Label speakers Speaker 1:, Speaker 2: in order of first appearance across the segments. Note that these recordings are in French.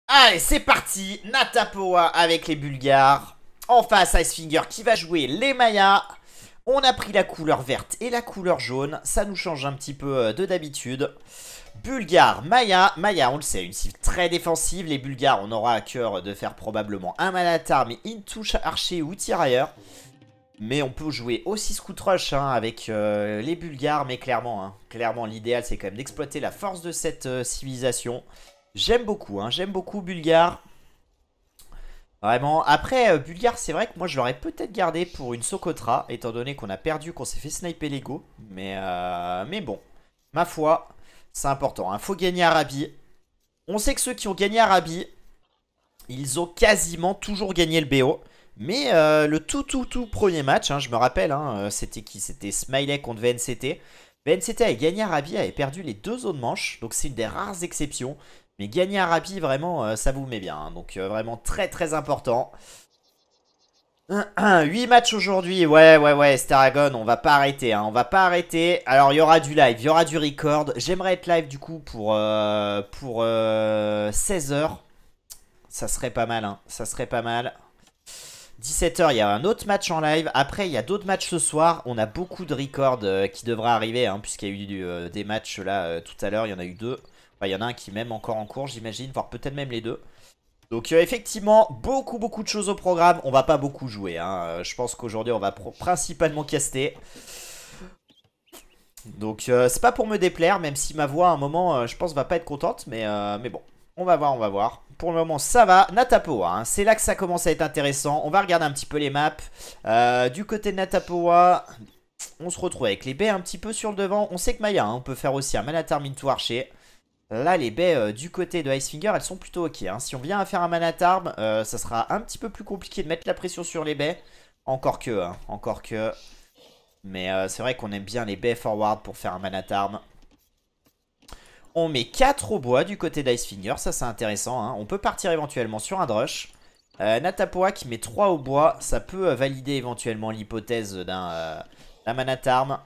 Speaker 1: Allez, c'est parti. Natapoa avec les Bulgares. En face, Icefinger qui va jouer les Mayas. On a pris la couleur verte et la couleur jaune. Ça nous change un petit peu de d'habitude. Bulgares, Maya. Maya, on le sait, une cible très défensive. Les Bulgares, on aura à cœur de faire probablement un Manatar, mais une touche archer ou tirailleur. Mais on peut jouer aussi Scout Rush avec les Bulgares. Mais clairement l'idéal, c'est quand même d'exploiter la force de cette civilisation. J'aime beaucoup Bulgare. Vraiment. Après, Bulgare, c'est vrai que moi je l'aurais peut-être gardé pour une Socotra, étant donné qu'on a perdu, qu'on s'est fait sniper l'ego. Mais bon, ma foi, c'est important. Faut gagner Arabi. On sait que ceux qui ont gagné Arabi, ils ont quasiment toujours gagné le BO. Mais le tout premier match, je me rappelle, c'était qui? C'était Smiley contre VNCT. VNCT avait gagné Arabi, avait perdu les deux zones manches. Donc c'est une des rares exceptions. Mais gagner Arabi, vraiment, ça vous met bien. Donc vraiment très important. 8 matchs aujourd'hui. Ouais, Staragon, on va pas arrêter. On va pas arrêter. Alors, il y aura du live, il y aura du record. J'aimerais être live, du coup, pour 16 heures. Ça serait pas mal, ça serait pas mal. 17 h, il y a un autre match en live. Après, il y a d'autres matchs ce soir. On a beaucoup de records qui devraient arriver, puisqu'il y a eu des matchs là tout à l'heure. Il y en a eu deux. Enfin, il y en a un qui est même encore en cours, j'imagine, voire peut-être même les deux. Donc effectivement, beaucoup de choses au programme. On va pas beaucoup jouer. Je pense qu'aujourd'hui, on va principalement caster. Donc c'est pas pour me déplaire, même si ma voix à un moment, je pense, va pas être contente. Mais bon, on va voir. Pour le moment, ça va. Natapoa, c'est là que ça commence à être intéressant. On va regarder un petit peu les maps. Du côté de Natapoa, on se retrouve avec les baies un petit peu sur le devant. On sait que Maya, on peut faire aussi un Manatar Minto Archer. Là, les baies du côté de Icefinger, elles sont plutôt ok. Si on vient à faire un Manatarm, ça sera un petit peu plus compliqué de mettre la pression sur les baies. Encore que. Mais c'est vrai qu'on aime bien les baies forward pour faire un Manatarm. On met 4 au bois du côté d'Icefinger, ça c'est intéressant. On peut partir éventuellement sur un Drush. Natapoa qui met 3 au bois, ça peut valider éventuellement l'hypothèse d'un Manatarm.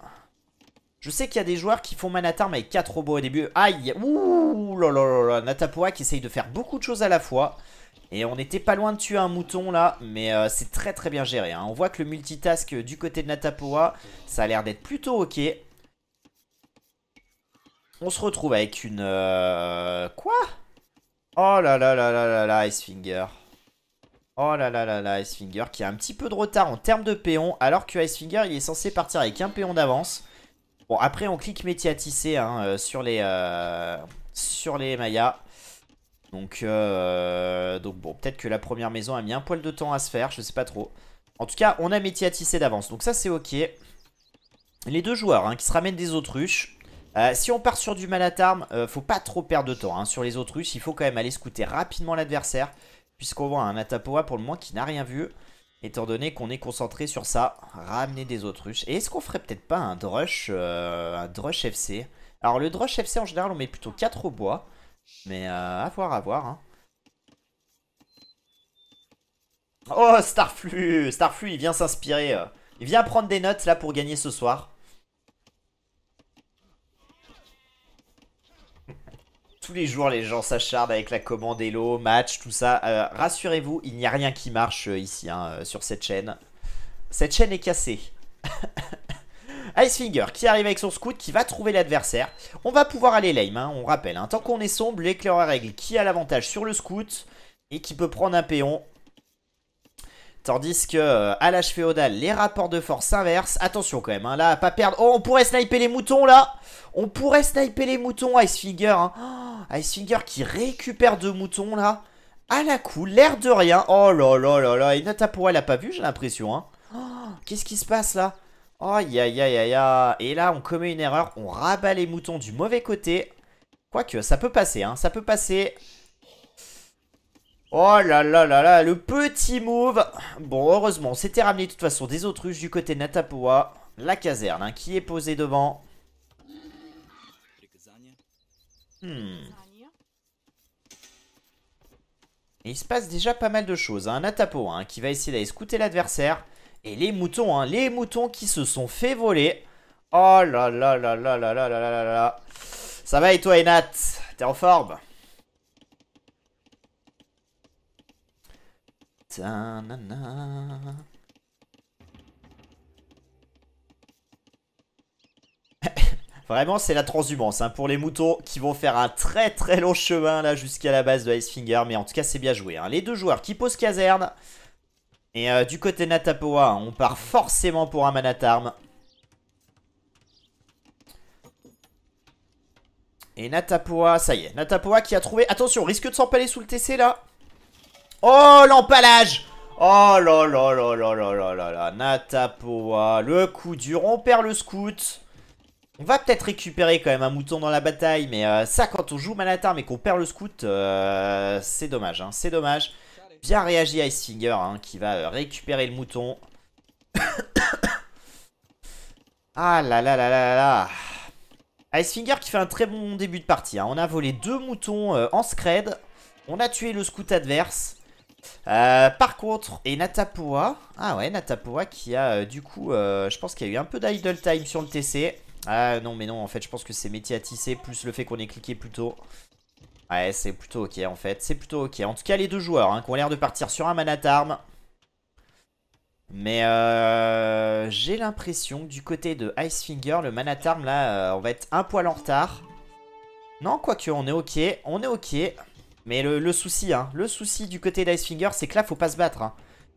Speaker 1: Je sais qu'il y a des joueurs qui font Manatarm avec 4 robots au début. Aïe. Ouh là là là. Natapoa qui essaye de faire beaucoup de choses à la fois. Et on n'était pas loin de tuer un mouton là. Mais c'est très bien géré. On voit que le multitask du côté de Natapoa, ça a l'air d'être plutôt ok. On se retrouve avec une... Quoi? Oh là là là là là là, Icefinger. Oh là là là là, Icefinger qui a un petit peu de retard en termes de péon. Alors que Icefinger, il est censé partir avec un péon d'avance. Bon, après, on clique métier à tisser sur les Mayas. Donc bon, peut-être que la première maison a mis un poil de temps à se faire, je sais pas trop. En tout cas, on a métier à tisser d'avance, donc ça c'est ok. Les deux joueurs qui se ramènent des autruches. Si on part sur du Manatarm, faut pas trop perdre de temps. Sur les autruches, il faut quand même aller scouter rapidement l'adversaire. Puisqu'on voit un Natapoa pour le moment qui n'a rien vu. Étant donné qu'on est concentré sur ça, ramener des autruches. Et est-ce qu'on ferait peut-être pas un Drush FC? Alors le Drush FC en général on met plutôt 4 au bois. Mais à voir. Oh Starflu, Starflu il vient s'inspirer. Il vient prendre des notes là pour gagner ce soir. Tous les jours les gens s'acharnent avec la commande Hello, match, tout ça. Rassurez-vous, il n'y a rien qui marche ici sur cette chaîne. Cette chaîne est cassée. Icefinger qui arrive avec son scout, qui va trouver l'adversaire. On va pouvoir aller lame, on rappelle. Tant qu'on est sombre, l'éclaireur règle qui a l'avantage sur le scout et qui peut prendre un péon. Tandis que à l'âge féodal, les rapports de force s'inversent. Attention quand même, là, à pas perdre. Oh, on pourrait sniper les moutons là. On pourrait sniper les moutons, Icefinger. Icefinger qui récupère deux moutons là. À la cool, l'air de rien. Oh là là là là. Et Natapoa l'a pas vu, j'ai l'impression. Qu'est-ce qui se passe là? Oh, aïe aïe aïe aïe. Et là, on commet une erreur. On rabat les moutons du mauvais côté. Quoique, ça peut passer, ça peut passer. Oh là là là là, le petit move. Bon, heureusement, on s'était ramené de toute façon des autruches du côté de Natapoa. La caserne qui est posée devant. Et il se passe déjà pas mal de choses. Natapoa qui va essayer d'aller scouter l'adversaire. Et les moutons qui se sont fait voler. Oh là là là là là là là là là. Ça va et toi, Enat? T'es en forme? Vraiment, c'est la transhumance hein, pour les moutons qui vont faire un très très long chemin là jusqu'à la base de Icefinger. Mais en tout cas, c'est bien joué. Hein. Les deux joueurs qui posent caserne. Et du côté de Natapoa, on part forcément pour un Manatarm. Et Natapoa, ça y est. Natapoa qui a trouvé... Attention, risque de s'empaler sous le TC là. Oh, l'empalage! Oh là là là là là là là là. Natapoa, le coup dur. On perd le scout. On va peut-être récupérer quand même un mouton dans la bataille. Mais ça, quand on joue Manatarm et qu'on perd le scout, c'est dommage. Hein, c'est dommage. Bien réagi Icefinger hein, qui va récupérer le mouton. Ah là là là là là. Icefinger qui fait un très bon début de partie. Hein. On a volé 2 moutons en scred. On a tué le scout adverse. Par contre, et Natapoa. Ah ouais, Natapoa qui a du coup, je pense qu'il y a eu un peu d'idle time sur le TC. Ah non, mais non, en fait, je pense que c'est métier à tisser plus le fait qu'on ait cliqué plus tôt. Ouais, c'est plutôt ok en fait, c'est plutôt ok. En tout cas, les deux joueurs hein, qui ont l'air de partir sur un Manatarm. Mais j'ai l'impression que du côté de Icefinger, le Manatarm là, on va être un poil en retard. Non, quoique, on est ok, on est ok. Mais le souci, hein, le souci du côté d'Icefinger, c'est que là, faut pas se battre. Hein.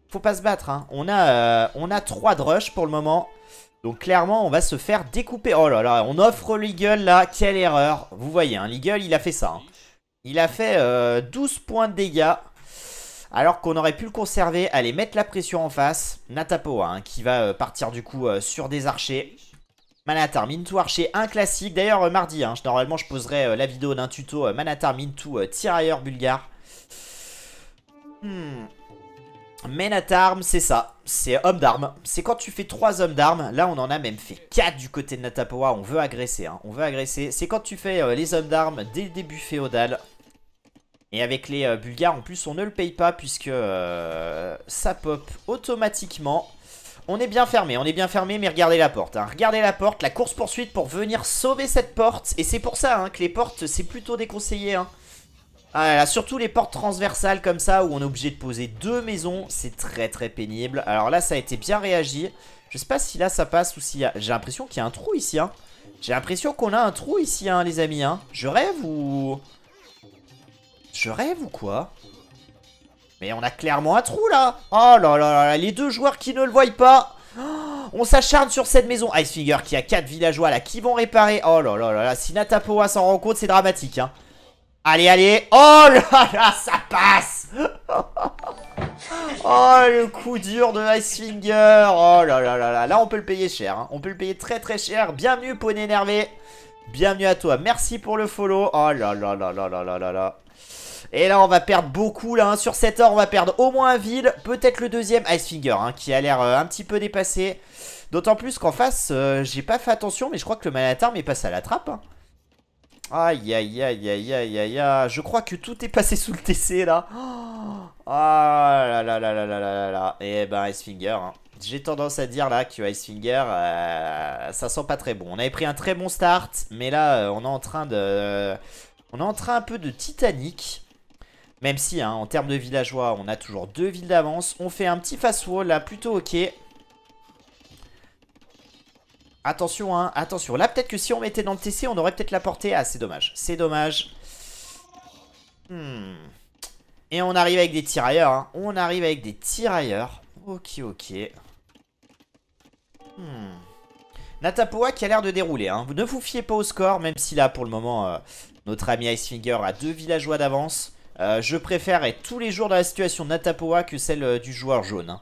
Speaker 1: Faut pas se battre. Hein. On a 3 de rush pour le moment. Donc clairement, on va se faire découper. Oh là là, on offre l'Eagle là, quelle erreur. Vous voyez, hein, l'Eagle, il a fait ça. Hein. Il a fait 12 points de dégâts. Alors qu'on aurait pu le conserver. Allez, mettre la pression en face. Natapoa hein, qui va partir du coup sur des archers. Manatarm into archer, un classique. D'ailleurs, mardi, hein, normalement, je poserai la vidéo d'un tuto Manatarm into tirailleur bulgare. Manatarm, c'est ça. C'est homme d'armes. C'est quand tu fais 3 hommes d'armes. Là, on en a même fait 4 du côté de Natapoa. On veut agresser. Hein. On veut agresser. C'est quand tu fais les hommes d'armes dès le début féodal. Et avec les Bulgares, en plus, on ne le paye pas puisque ça pop automatiquement. On est bien fermé, mais regardez la porte. Hein. Regardez la porte, la course-poursuite pour venir sauver cette porte. Et c'est pour ça hein, que les portes, c'est plutôt déconseillé. Hein. Ah là, surtout les portes transversales comme ça, où on est obligé de poser 2 maisons. C'est très très pénible. Alors là, ça a été bien réagi. Je sais pas si là, ça passe ou si... J'ai l'impression qu'il y a un trou ici. Hein. J'ai l'impression qu'on a un trou ici, hein, les amis. Hein. Je rêve ou... Je rêve ou quoi? Mais on a clairement un trou là. Oh là là là, les deux joueurs qui ne le voient pas. Oh, on s'acharne sur cette maison. Icefinger qui a 4 villageois là qui vont réparer. Oh là là là là, si Natapoa s'en rend compte, c'est dramatique. Hein. Allez, allez. Oh là là, ça passe. Oh, le coup dur de Icefinger. Oh là là là là, là on peut le payer cher. Hein. On peut le payer très très cher. Bienvenue, poney énervé. Bienvenue à toi. Merci pour le follow. Oh là là là là là là là là. Et là on va perdre beaucoup là hein. Sur cette heure on va perdre au moins un ville. Peut-être le deuxième Icefinger hein, qui a l'air un petit peu dépassé. D'autant plus qu'en face j'ai pas fait attention. Mais je crois que le Manatarm est passé à la trappe hein. Aïe aïe aïe aïe aïe aïe aïe. Je crois que tout est passé sous le TC là. Ah là là là là là là là. Et ben Icefinger hein. J'ai tendance à dire là que Icefinger ça sent pas très bon. On avait pris un très bon start. Mais là on est en train de... On est en train un peu de Titanic. Même si, hein, en termes de villageois, on a toujours 2 villes d'avance. On fait un petit fast wall là, plutôt ok. Attention, hein, attention. Là, peut-être que si on mettait dans le TC, on aurait peut-être la portée. Ah, c'est dommage. C'est dommage. Et on arrive avec des tirailleurs. Hein. On arrive avec des tirailleurs. Ok, ok. Natapoa qui a l'air de dérouler. Hein. Ne vous fiez pas au score, même si là, pour le moment, notre ami Icefinger a 2 villageois d'avance. Je préfère être tous les jours dans la situation de Natapoa que celle du joueur jaune. Hein.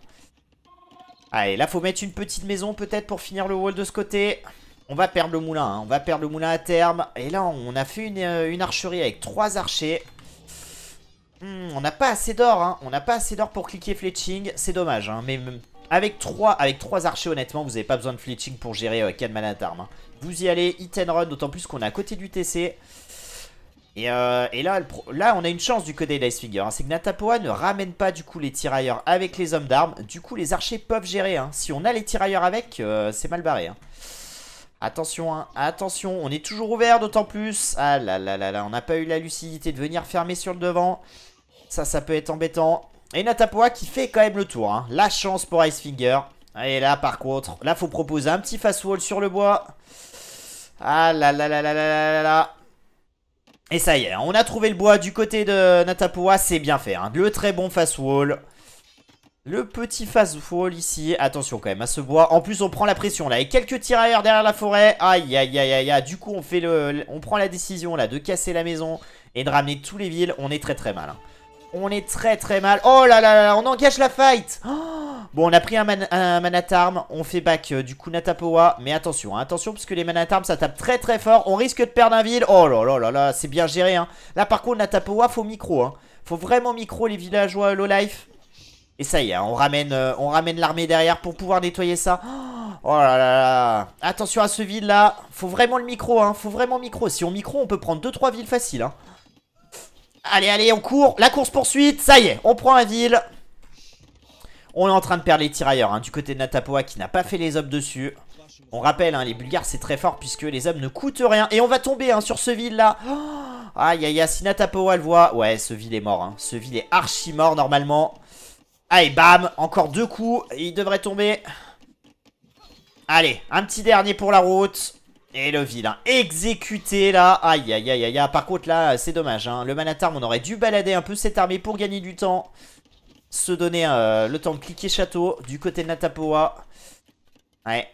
Speaker 1: Allez, là, faut mettre une petite maison peut-être pour finir le wall de ce côté. On va perdre le moulin. Hein. On va perdre le moulin à terme. Et là, on a fait une archerie avec 3 archers. On n'a pas assez d'or. Hein. On n'a pas assez d'or pour cliquer fletching. C'est dommage. Hein. Mais avec 3 archers, honnêtement, vous n'avez pas besoin de fletching pour gérer 4 Manatarm. Hein. Vous y allez, hit and run, d'autant plus qu'on est à côté du TC. Et là, on a une chance du côté d'Icefinger. Hein, c'est que Natapoa ne ramène pas du coup les tirailleurs avec les hommes d'armes. Du coup, les archers peuvent gérer. Hein. Si on a les tirailleurs avec, c'est mal barré. Hein. Attention, hein, attention. On est toujours ouvert, d'autant plus. Ah là là là là, on n'a pas eu la lucidité de venir fermer sur le devant. Ça peut être embêtant. Et Natapoa qui fait quand même le tour. Hein. La chance pour Icefinger. Et là, par contre, là, faut proposer un petit fast wall sur le bois. Ah là là là là là là là. Et ça y est, on a trouvé le bois du côté de Natapoa. C'est bien fait. Hein. Le très bon fast wall. Le petit fast wall ici. Attention quand même à ce bois. En plus, on prend la pression là. Et quelques tirailleurs derrière la forêt. Aïe aïe aïe aïe aïe. Du coup, on prend la décision là de casser la maison et de ramener tous les villes. On est très très mal. Hein. On est très très mal. Oh là là là, on engage la fight. Oh, bon, on a pris un Manatarm. On fait back du coup Natapoa. Mais attention, hein, attention parce que les Manatarm ça tape très très fort. On risque de perdre un ville. Oh là là là là, c'est bien géré. Hein. Là par contre Natapoa faut micro. Hein. Faut vraiment micro les villageois low life. Et ça y est, on ramène l'armée derrière pour pouvoir nettoyer ça. Oh là là là. Attention à ce vide là. Faut vraiment le micro. Hein. Faut vraiment micro. Si on micro on peut prendre 2-3 villes faciles. Hein. Allez, allez, on court. La course poursuite. Ça y est, on prend un ville. On est en train de perdre les tirailleurs hein, du côté de Natapoa qui n'a pas fait les hommes dessus. On rappelle, hein, les Bulgares c'est très fort puisque les hommes ne coûtent rien. Et on va tomber hein, sur ce ville là. Oh, aïe aïe aïe, si Natapoa le voit. Ouais, ce ville est mort. Hein. Ce ville est archi mort normalement. Allez, bam. Encore 2 coups. Il devrait tomber. Allez, un petit dernier pour la route. Et le vilain exécuté là. Aïe aïe aïe aïe. Par contre là c'est dommage hein. Le Manatarm on aurait dû balader un peu cette armée pour gagner du temps. Se donner le temps de cliquer château du côté de Natapoa. Ouais.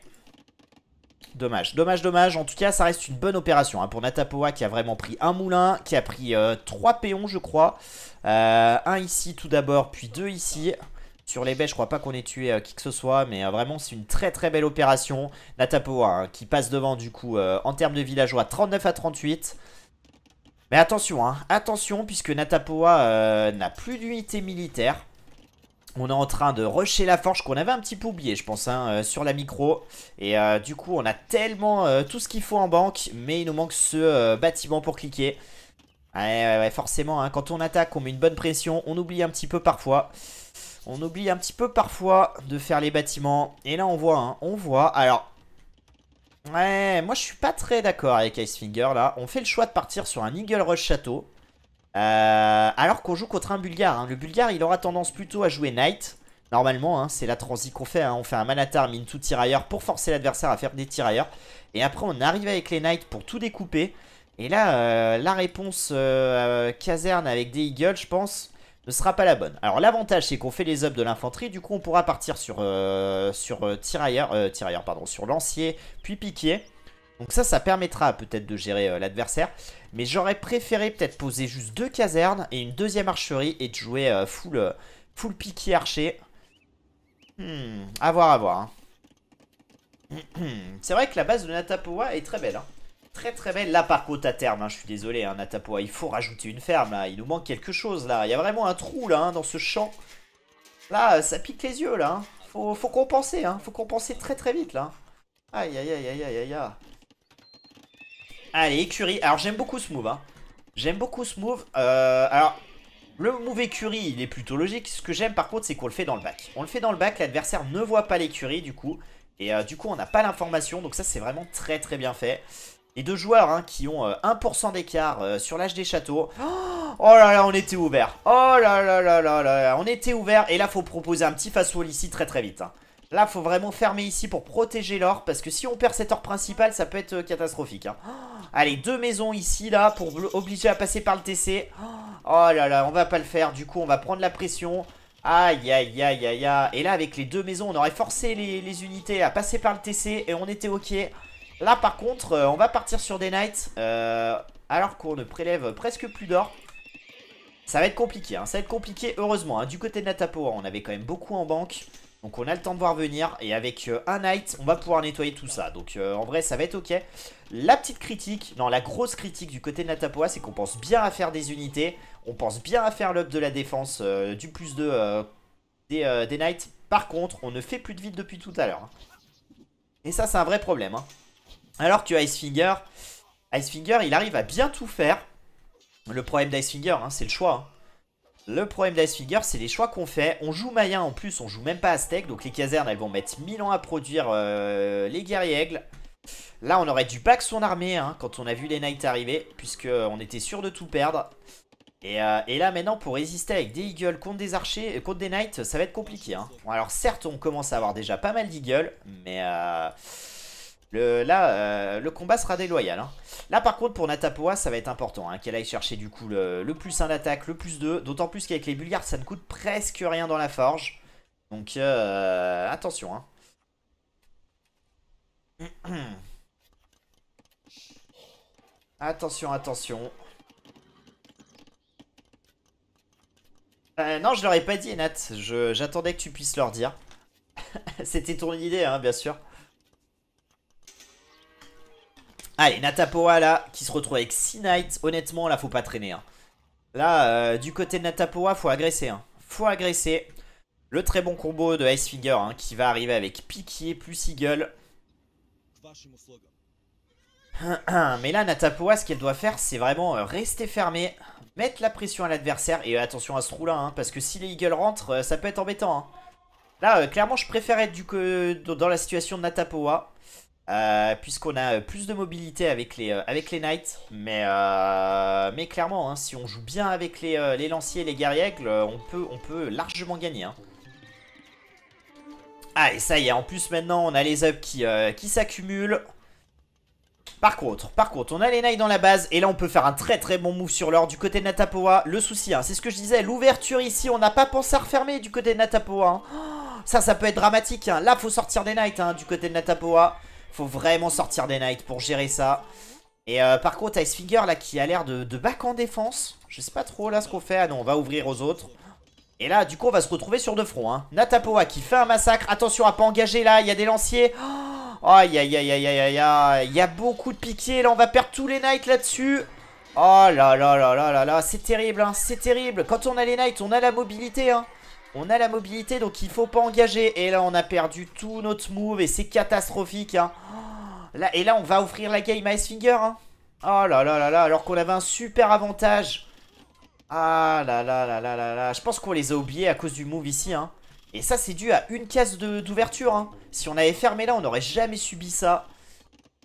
Speaker 1: Dommage, dommage, dommage. En tout cas ça reste une bonne opération hein, pour Natapoa qui a vraiment pris un moulin. Qui a pris 3 péons je crois. Un ici tout d'abord puis 2 ici. Sur les baies, je crois pas qu'on ait tué qui que ce soit, mais vraiment c'est une très très belle opération. Natapoa hein, qui passe devant du coup en termes de villageois 39 à 38. Mais attention, hein, attention puisque Natapoa n'a plus d'unité militaire. On est en train de rusher la forge qu'on avait un petit peu oublié je pense hein, sur la micro. Et du coup on a tellement tout ce qu'il faut en banque, mais il nous manque ce bâtiment pour cliquer. Ouais, forcément hein, quand on attaque on met une bonne pression, on oublie un petit peu parfois. On oublie un petit peu parfois de faire les bâtiments. Et là on voit, hein, on voit. Alors, ouais, moi je suis pas très d'accord avec Icefinger là. On fait le choix de partir sur un Eagle Rush Château. Alors qu'on joue contre un Bulgare. Hein. Le Bulgare il aura tendance plutôt à jouer Knight. Normalement, hein, c'est la transi qu'on fait. Hein. On fait un Manatarm into tirailleur pour forcer l'adversaire à faire des tirailleurs. Et après on arrive avec les Knights pour tout découper. Et là, la réponse caserne avec des Eagles, je pense, ne sera pas la bonne. Alors l'avantage c'est qu'on fait les up de l'infanterie. Du coup on pourra partir sur tirailleur, pardon, sur lancier puis piquier. Donc ça permettra peut-être de gérer l'adversaire. Mais j'aurais préféré peut-être poser juste 2 casernes et une deuxième archerie et de jouer full piquier archer. À voir, à voir. Hein. C'est vrai que la base de Natapoa est très belle. Hein. Très très belle. Là par contre à terme, hein, je suis désolé hein, Natapoa, il faut rajouter une ferme là. Il nous manque quelque chose là. Il y a vraiment un trou là hein, dans ce champ. Là ça pique les yeux là. Hein. Faut compenser hein. Faut compenser très très vite là. Aïe aïe aïe aïe aïe aïe aïe. Allez écurie. Alors j'aime beaucoup ce move hein. J'aime beaucoup ce move. Alors le move écurie il est plutôt logique. Ce que j'aime par contre c'est qu'on le fait dans le bac. On le fait dans le bac, l'adversaire ne voit pas l'écurie du coup. Et du coup on n'a pas l'information. Donc ça c'est vraiment très très bien fait. Les 2 joueurs hein, qui ont 1% d'écart sur l'âge des châteaux. Oh là là, on était ouvert. Oh là là là là là, on était ouvert. Et là, faut proposer un petit fast wall ici très très vite. Hein. Là, faut vraiment fermer ici pour protéger l'or. Parce que si on perd cet or principal, ça peut être catastrophique. Hein. Allez, 2 maisons ici, là, pour obliger à passer par le TC. Oh là là, on va pas le faire. Du coup, on va prendre la pression. Aïe aïe aïe aïe aïe. Et là, avec les 2 maisons, on aurait forcé les unités à passer par le TC. Et on était ok. Là par contre on va partir sur des Knights alors qu'on ne prélève presque plus d'or. Ça va être compliqué hein. Ça va être compliqué heureusement hein. Du côté de Natapoa on avait quand même beaucoup en banque. Donc on a le temps de voir venir. Et avec un Knight on va pouvoir nettoyer tout ça. Donc en vrai ça va être ok. La petite critique, non la grosse critique du côté de Natapoa c'est qu'on pense bien à faire des unités. On pense bien à faire l'up de la défense du plus 2 des Knights. Par contre on ne fait plus de vide depuis tout à l'heure hein. Et ça c'est un vrai problème hein. Alors que Icefinger, il arrive à bien tout faire. Le problème d'Icefinger, hein, c'est le choix. Hein. Le problème d'Icefinger, c'est les choix qu'on fait. On joue Maya en plus, on joue même pas Aztec. Donc les casernes, elles vont mettre 1000 ans à produire les guerriers aigles. Là, on aurait dû back son armée hein, quand on a vu les Knights arriver. Puisqu'on était sûr de tout perdre. Et là maintenant pour résister avec des Eagles contre des archers, contre des Knights, ça va être compliqué hein. Bon, alors certes on commence à avoir déjà pas mal d'Eagles, mais le combat sera déloyal hein. Là par contre pour Natapoa ça va être important hein, qu'elle aille chercher du coup le plus 1 d'attaque, le plus 2. D'autant plus qu'avec les Bulgares ça ne coûte presque rien dans la forge. Donc attention hein. Attention, attention. Non, je leur ai pas dit, Nat. J'attendais que tu puisses leur dire. C'était ton idée, hein, bien sûr. Allez, Natapoa, là, qui se retrouve avec 6 Knights. Honnêtement, là, faut pas traîner. Hein. Là, du côté de Natapoa, faut agresser. Hein. Faut agresser. Le très bon combo de Icefinger, hein, qui va arriver avec Piquier plus Eagle. Mais là, Natapoa, ce qu'elle doit faire, c'est vraiment rester fermée. Mettre la pression à l'adversaire. Et attention à ce trou là hein, parce que si les Eagles rentrent, ça peut être embêtant hein. Là clairement je préfère être dans la situation de Natapoa, puisqu'on a plus de mobilité avec les Knights. Mais clairement hein, si on joue bien avec les lanciers et les guerriers aigles, on peut largement gagner hein. Allez ça y est, en plus maintenant on a les ups qui s'accumulent. Par contre, on a les Knights dans la base. Et là, on peut faire un très très bon move sur l'or du côté de Natapoa. Le souci, hein, c'est ce que je disais. L'ouverture ici, on n'a pas pensé à refermer du côté de Natapoa. Hein. Oh, ça peut être dramatique. Hein. Là, faut sortir des Knights hein, du côté de Natapoa. Faut vraiment sortir des Knights pour gérer ça. Et par contre, Icefinger, là, qui a l'air de back en défense. Je sais pas trop, là, ce qu'on fait. Ah non, on va ouvrir aux autres. Et là, du coup, on va se retrouver sur 2 fronts. Hein. Natapoa qui fait un massacre. Attention à pas engager, là. Il y a des lanciers. Oh, aïe aïe aïe aïe aïe aïe. Il y a beaucoup de piquets. Là on va perdre tous les Knights là-dessus. Oh là là là là là là. C'est terrible hein. C'est terrible. Quand on a les Knights on a la mobilité hein. On a la mobilité donc il faut pas engager. Et là on a perdu tout notre move. Et c'est catastrophique hein. Et là on va offrir la game à Icefinger hein. Oh là là là là. Alors qu'on avait un super avantage. Ah là là là là là là. Je pense qu'on les a oubliés à cause du move ici hein. Et ça c'est dû à une case d'ouverture hein. Si on avait fermé là on n'aurait jamais subi ça.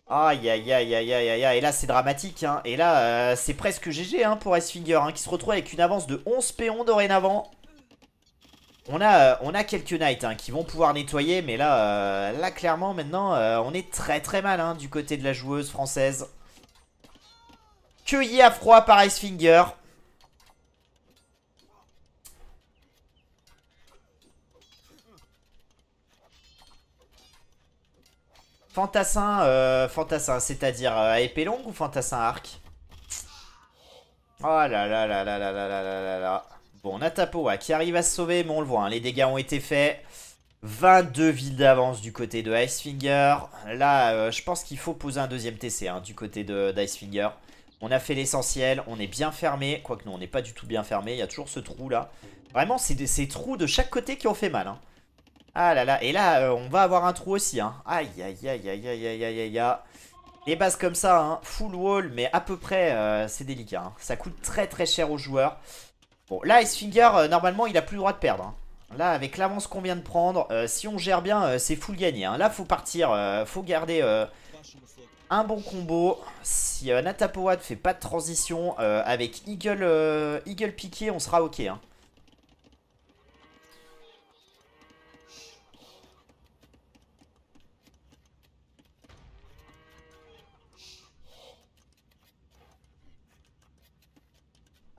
Speaker 1: Aïe aïe aïe aïe aïe aïe. Et là c'est dramatique hein. Et là c'est presque GG hein, pour Icefinger hein, qui se retrouve avec une avance de 11 péons dorénavant. On a quelques Knights hein, qui vont pouvoir nettoyer. Mais là, clairement maintenant on est très très mal hein, du côté de la joueuse française. Cueilli à froid par Icefinger. Fantassin, c'est-à-dire à épée longue ou fantassin arc? Oh là là là là là là là là là. Bon, Natapoa qui arrive à se sauver, mais on le voit, hein, les dégâts ont été faits. 22 villes d'avance du côté de Icefinger. Là, je pense qu'il faut poser un deuxième TC hein, du côté d'Icefinger. On a fait l'essentiel, on est bien fermé. Quoique non, on n'est pas du tout bien fermé, il y a toujours ce trou là. Vraiment, c'est ces trous de chaque côté qui ont fait mal. Hein. Ah là là, et là on va avoir un trou aussi hein. Aïe aïe aïe aïe aïe aïe aïe aïe aïe. Les bases comme ça hein, full wall mais à peu près c'est délicat hein. Ça coûte très très cher aux joueurs. Bon là Icefinger normalement il a plus le droit de perdre hein. Là avec l'avance qu'on vient de prendre, si on gère bien c'est full gagné hein. Là faut partir, faut garder un bon combo. Si Natapoa ne fait pas de transition avec Eagle piqué on sera ok hein.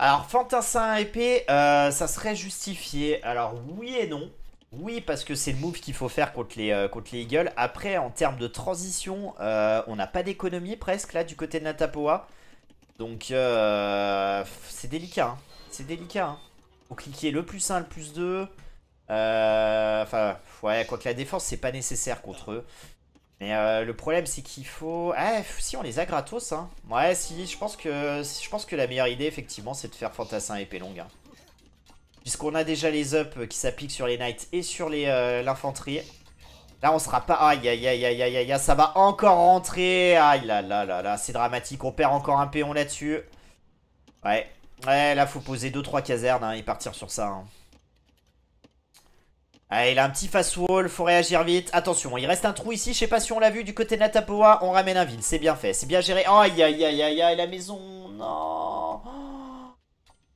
Speaker 1: Alors, fantassin épée, ça serait justifié. Alors, oui et non. Oui, parce que c'est le move qu'il faut faire contre les Eagles. Après, en termes de transition, on n'a pas d'économie presque là du côté de Natapoa. Donc, c'est délicat. Hein. C'est délicat. Hein. Faut cliquer le plus 1, le plus 2. Enfin, ouais, quoique la défense, c'est pas nécessaire contre eux. Mais le problème c'est qu'il faut... Ah si on les a gratos hein. Ouais si je pense que la meilleure idée effectivement c'est de faire fantassin épée longue hein. Puisqu'on a déjà les ups qui s'appliquent sur les knights et sur l'infanterie. Là on sera pas... Aïe aïe aïe aïe aïe aïe. Ça va encore rentrer. Aïe là là là là. C'est dramatique. On perd encore un péon là-dessus. Ouais. Ouais là faut poser 2-3 casernes hein, et partir sur ça hein. Ah, il a un petit fast wall, faut réagir vite. Attention, il reste un trou ici, je sais pas si on l'a vu du côté de Natapoa. On ramène un ville, c'est bien fait, c'est bien géré. Oh, aïe aïe aïe aïe aïe, la maison, non.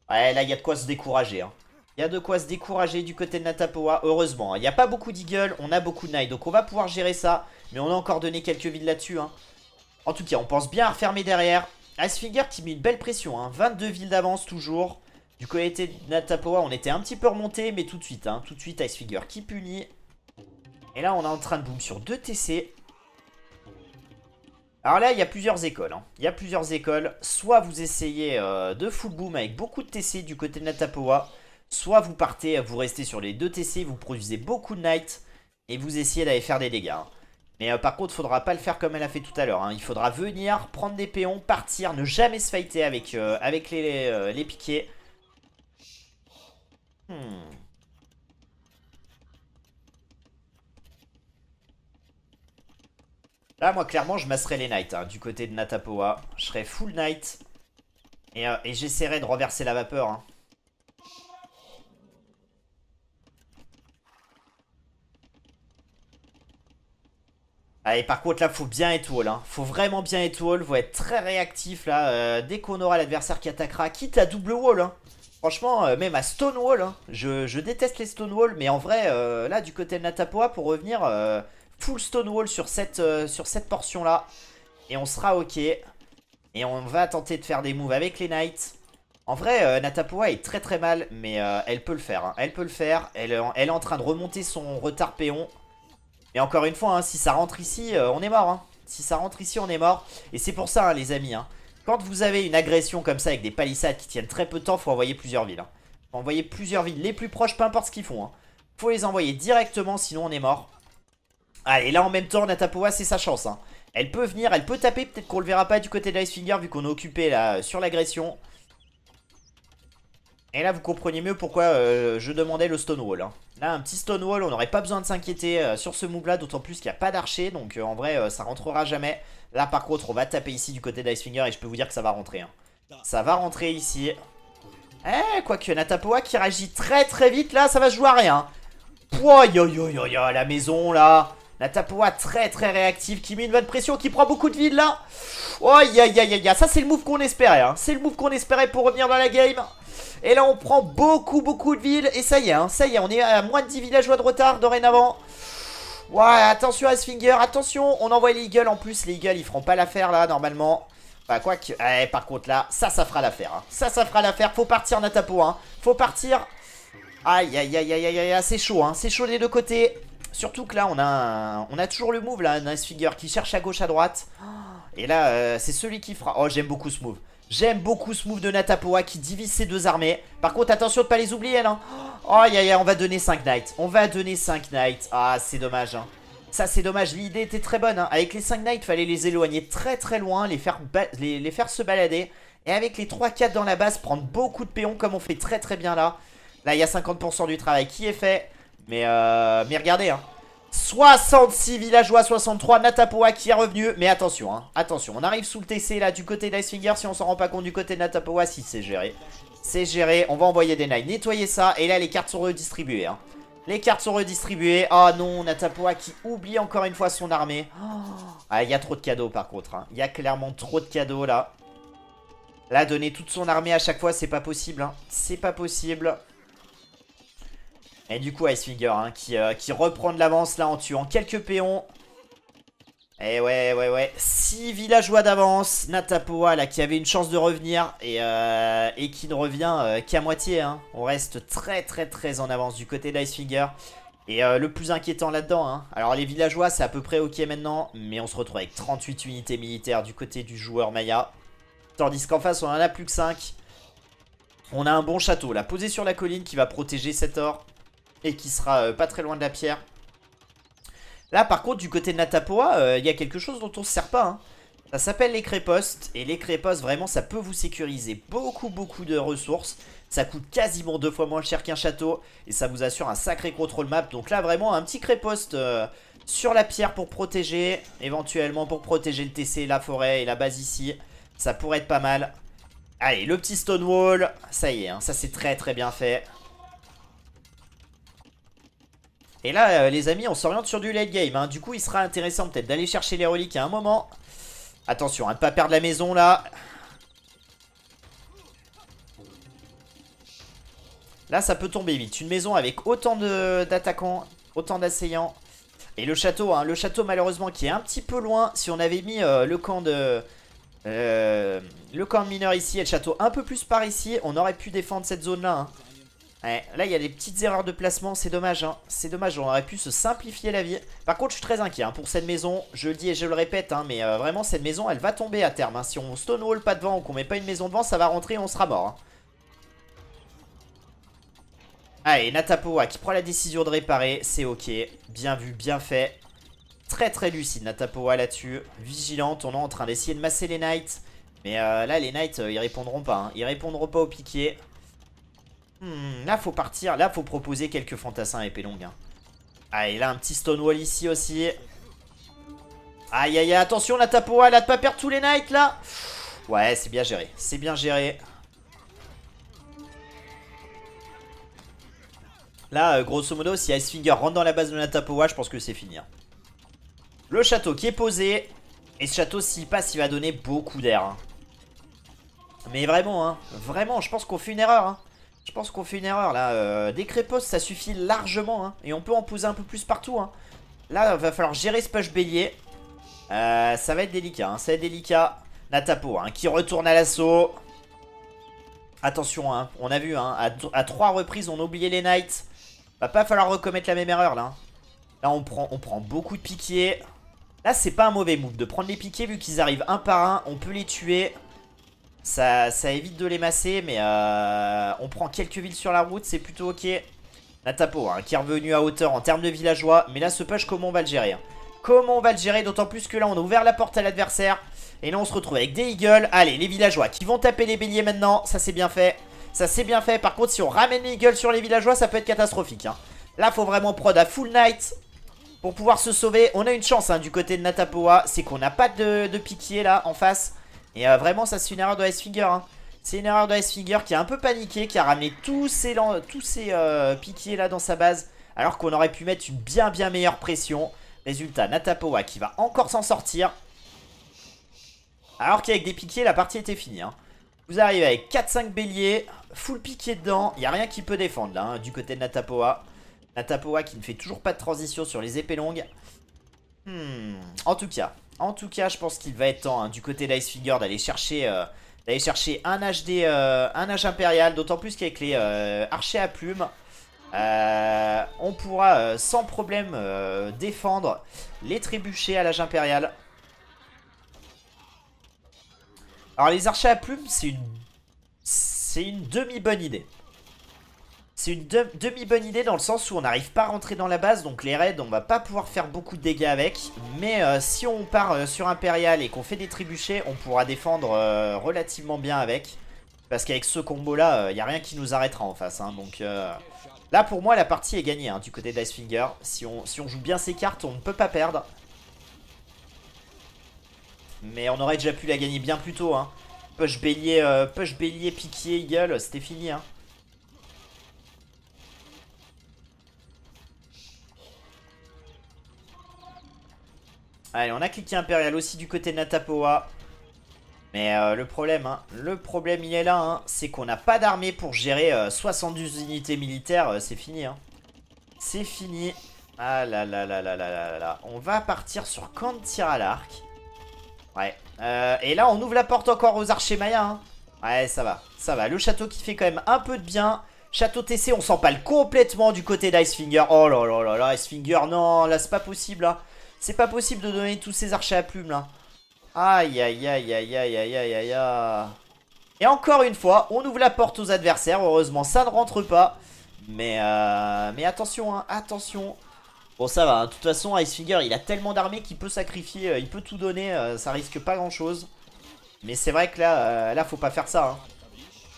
Speaker 1: Ouais, là, il y a de quoi se décourager. Hein. Il y a de quoi se décourager du côté de Natapoa, heureusement. Hein. Il n'y a pas beaucoup d'Eagle, on a beaucoup de Knight. Donc on va pouvoir gérer ça. Mais on a encore donné quelques villes là-dessus. Hein. En tout cas, on pense bien à refermer derrière. Icefinger qui met une belle pression. Hein. 22 villes d'avance toujours. Du côté de Natapoa, on était un petit peu remonté. Mais tout de suite, hein, tout de suite, Icefinger qui punit. Et là, on est en train de boom sur 2 TC. Alors là, il y a plusieurs écoles. Hein. Il y a plusieurs écoles. Soit vous essayez de full boom avec beaucoup de TC du côté de Natapoa. Soit vous partez, vous restez sur les 2 TC, vous produisez beaucoup de Knight. Et vous essayez d'aller faire des dégâts. Hein. Mais par contre, il ne faudra pas le faire comme elle a fait tout à l'heure. Hein. Il faudra venir, prendre des péons, partir, ne jamais se fighter avec les piquets. Là, moi, clairement, je masserai les Knights hein, du côté de Natapoa. Je serai full Knight. Et j'essaierai de renverser la vapeur. Hein. Allez, par contre, là, faut bien être wall. Hein. Faut vraiment bien être wall. Faut être très réactif, là. Dès qu'on aura l'adversaire qui attaquera, quitte à double wall. Hein. Franchement, même à stone wall. Hein. Je déteste les stone wall. Mais en vrai, là, du côté de Natapoa, pour revenir, full stone wall sur cette portion-là. Et on sera OK. Et on va tenter de faire des moves avec les Knights. En vrai, Natapoa est très très mal. Mais elle peut le faire. Hein. Elle peut le faire. Elle est en train de remonter son retard péon. Mais encore une fois, hein, si ça rentre ici, on est mort. Hein. Si ça rentre ici, on est mort. Et c'est pour ça, hein, les amis. Hein, quand vous avez une agression comme ça avec des palissades qui tiennent très peu de temps, faut envoyer plusieurs villes. Hein. Faut envoyer plusieurs villes. Les plus proches, peu importe ce qu'ils font. Hein. Faut les envoyer directement, sinon on est mort. Allez, là en même temps, Natapoa, c'est sa chance. Hein. Elle peut venir, elle peut taper. Peut-être qu'on le verra pas du côté d'Icefinger vu qu'on est occupé là sur l'agression. Et là, vous comprenez mieux pourquoi je demandais le Stonewall. Hein. Là, un petit Stonewall, on n'aurait pas besoin de s'inquiéter sur ce move-là, d'autant plus qu'il n'y a pas d'archer. Donc, en vrai, ça rentrera jamais. Là, par contre, on va taper ici du côté d'Icefinger et je peux vous dire que ça va rentrer. Hein. Ça va rentrer ici. Eh, quoique, Natapoa qui réagit très très vite, là, ça va se jouer à rien. Pouah, yo yo yo yo, la maison, là. Natapoa très très réactive, qui met une bonne pression, qui prend beaucoup de vide, là. Oh, aïe aïe aïe aïe, ça c'est le move qu'on espérait. Hein. C'est le move qu'on espérait pour revenir dans la game. Et là on prend beaucoup de villes. Et ça y est, hein, ça y est, on est à moins de 10 villageois de retard dorénavant. Ouais, attention à Sfinger, attention. On envoie les Eagles en plus. Les Eagles ils feront pas l'affaire là normalement. Bah quoi que... par contre là, ça fera l'affaire. Hein. Ça fera l'affaire. Faut partir Natapoa. Hein. Faut partir. Aïe aïe aïe aïe aïe aïe. C'est chaud, hein. C'est chaud des deux côtés. Surtout que là on a toujours le move là, Nice Figure qui cherche à gauche à droite. Et là c'est celui qui fera. Oh, j'aime beaucoup ce move. J'aime beaucoup ce move de Natapoa qui divise ses deux armées. Par contre, attention de ne pas les oublier, là. Oh, aïe, aïe, on va donner 5 Knights. On va donner 5 Knights. Ah, c'est dommage, hein. Ça, c'est dommage. L'idée était très bonne, hein. Avec les 5 Knights, il fallait les éloigner très très loin, les faire se balader. Et avec les 3-4 dans la base, prendre beaucoup de péons, comme on fait très très bien là. Là, il y a 50% du travail qui est fait. Mais regardez, hein. 66 villageois, 63, Natapoa qui est revenu. Mais attention, hein, attention, on arrive sous le TC là du côté d'Icefinger. Si on s'en rend pas compte du côté de Natapoa, si c'est géré. C'est géré, on va envoyer des knights, nettoyer ça. Et là les cartes sont redistribuées, hein. Les cartes sont redistribuées. Oh non, Natapoa qui oublie encore une fois son armée. Ah, il y a trop de cadeaux par contre, hein. Il y a clairement trop de cadeaux là. Là, donner toute son armée à chaque fois, c'est pas possible, hein. C'est pas possible. Et du coup Icefinger hein, qui reprend de l'avance là en tuant quelques péons. Et ouais 6 villageois d'avance. Natapoa là qui avait une chance de revenir. Et qui ne revient qu'à moitié hein. On reste très très très en avance du côté d'Icefinger. Et le plus inquiétant là-dedans hein. Alors les villageois c'est à peu près ok maintenant. Mais on se retrouve avec 38 unités militaires du côté du joueur Maya. Tandis qu'en face on en a plus que 5. On a un bon château là posé sur la colline qui va protéger cet or. Et qui sera pas très loin de la pierre. Là par contre du côté de Natapoa il y a quelque chose dont on se sert pas hein. Ça s'appelle les crépostes. Et les crépostes vraiment ça peut vous sécuriser beaucoup de ressources. Ça coûte quasiment 2 fois moins cher qu'un château. Et ça vous assure un sacré contrôle map. Donc là vraiment un petit créposte sur la pierre pour protéger. Éventuellement pour protéger le TC, la forêt et la base ici. Ça pourrait être pas mal. Allez le petit Stonewall. Ça y est hein, ça c'est très très bien fait. Et là, les amis, on s'oriente sur du late game. Hein. Du coup, il sera intéressant peut-être d'aller chercher les reliques à un moment. Attention, à ne pas perdre la maison là. Là, ça peut tomber vite. Une maison avec autant d'attaquants, autant d'assaillants. Et le château, hein, malheureusement qui est un petit peu loin. Si on avait mis le camp de mineurs ici et le château un peu plus par ici, on aurait pu défendre cette zone là, hein. Ouais, là il y a des petites erreurs de placement, c'est dommage, hein. C'est dommage, on aurait pu se simplifier la vie. Par contre je suis très inquiet, hein, pour cette maison. Je le dis et je le répète, hein, mais vraiment cette maison elle va tomber à terme, hein. Si on stonewall pas devant ou qu'on met pas une maison devant, ça va rentrer et on sera mort, hein. Allez, Natapoa qui prend la décision de réparer, c'est ok. Bien vu, bien fait. Très très lucide Natapoa là-dessus. Vigilante, on est en train d'essayer de masser les knights. Mais là les knights ils répondront pas, hein. Ils répondront pas au piqué. Là faut partir, là faut proposer quelques fantassins épée longue, hein. Allez, là un petit stonewall ici aussi. Aïe aïe aïe, attention Natapoa, là de pas perdre tous les knights là. Ouais, c'est bien géré, c'est bien géré. Là, grosso modo, si Icefinger rentre dans la base de Natapoa, je pense que c'est fini, hein. Le château qui est posé. Et ce château, s'il passe, il va donner beaucoup d'air, hein. Mais vraiment, hein. Vraiment, je pense qu'on fait une erreur, hein. Je pense qu'on fait une erreur, là. Des crépos, ça suffit largement, hein. Et on peut en poser un peu plus partout, hein. Là, il va falloir gérer ce push bélier. Ça va être délicat, hein. Ça va être délicat. Natapoa, hein, qui retourne à l'assaut. Attention, hein. On a vu, hein. À 3 reprises, on a oublié les knights. Va pas falloir recommettre la même erreur là. Là on prend beaucoup de piquiers. Là c'est pas un mauvais move de prendre les piquiers vu qu'ils arrivent un par un. On peut les tuer. Ça évite de les masser. Mais on prend quelques villes sur la route. C'est plutôt ok. Natapo hein, qui est revenu à hauteur en termes de villageois. Mais là ce push comment on va le gérer, hein. Comment on va le gérer? D'autant plus que là on a ouvert la porte à l'adversaire. Et là on se retrouve avec des eagles. Allez les villageois qui vont taper les béliers maintenant. Ça c'est bien fait. Ça c'est bien fait, par contre si on ramène les eagles sur les villageois ça peut être catastrophique, hein. Là faut vraiment prod à full knight pour pouvoir se sauver. On a une chance, hein, du côté de Natapoa, c'est qu'on n'a pas de piquier là en face. Et vraiment ça c'est une erreur de Icefinger, hein. C'est une erreur de Icefinger qui a un peu paniqué, qui a ramené tous ces piquiers là dans sa base. Alors qu'on aurait pu mettre une bien meilleure pression. Résultat, Natapoa qui va encore s'en sortir. Alors qu'avec des piquiers la partie était finie, hein. Vous arrivez avec 4-5 béliers, full piqué dedans, il n'y a rien qui peut défendre là, hein, du côté de Natapoa. Natapoa qui ne fait toujours pas de transition sur les épées longues. En tout cas, je pense qu'il va être temps, hein, du côté d'Icefinger d'aller chercher un HD, un H impérial, d'autant plus qu'avec les archers à plumes, on pourra sans problème défendre les trébuchets à l'âge impérial. Alors les archers à plumes, c'est une demi-bonne idée. C'est une demi-bonne idée dans le sens où on n'arrive pas à rentrer dans la base. Donc les raids, on va pas pouvoir faire beaucoup de dégâts avec. Mais si on part sur Impérial et qu'on fait des trébuchets, on pourra défendre relativement bien avec. Parce qu'avec ce combo-là, il n'y a rien qui nous arrêtera en face, hein. Donc là, pour moi, la partie est gagnée, hein, du côté d'Icefinger. Si on joue bien ses cartes, on ne peut pas perdre. Mais on aurait déjà pu la gagner bien plus tôt, hein. Push bélier, piquier, eagle, c'était fini, hein. Allez, on a cliqué impérial aussi du côté de Natapoa. Mais le problème, hein, il est là, hein, c'est qu'on n'a pas d'armée pour gérer 72 unités militaires, c'est fini, hein. C'est fini. Ah là là là là là là là. On va partir sur camp de tir à l'arc. Ouais. Et là, on ouvre la porte encore aux archers mayas, hein. Ouais, ça va. Ça va. Le château qui fait quand même un peu de bien. Château TC, on s'empale complètement du côté d'Icefinger. Oh là là là là, Icefinger, non, là, c'est pas possible, là. C'est pas possible de donner tous ces archers à plumes, là. Aïe, aïe, aïe, aïe, aïe, aïe, aïe, aïe, aïe. Et encore une fois, on ouvre la porte aux adversaires. Heureusement, ça ne rentre pas. Mais attention, hein, attention. Bon, ça va, hein. De toute façon, Icefinger, il a tellement d'armées qu'il peut sacrifier, il peut tout donner, ça risque pas grand chose. Mais c'est vrai que là, faut pas faire ça, hein.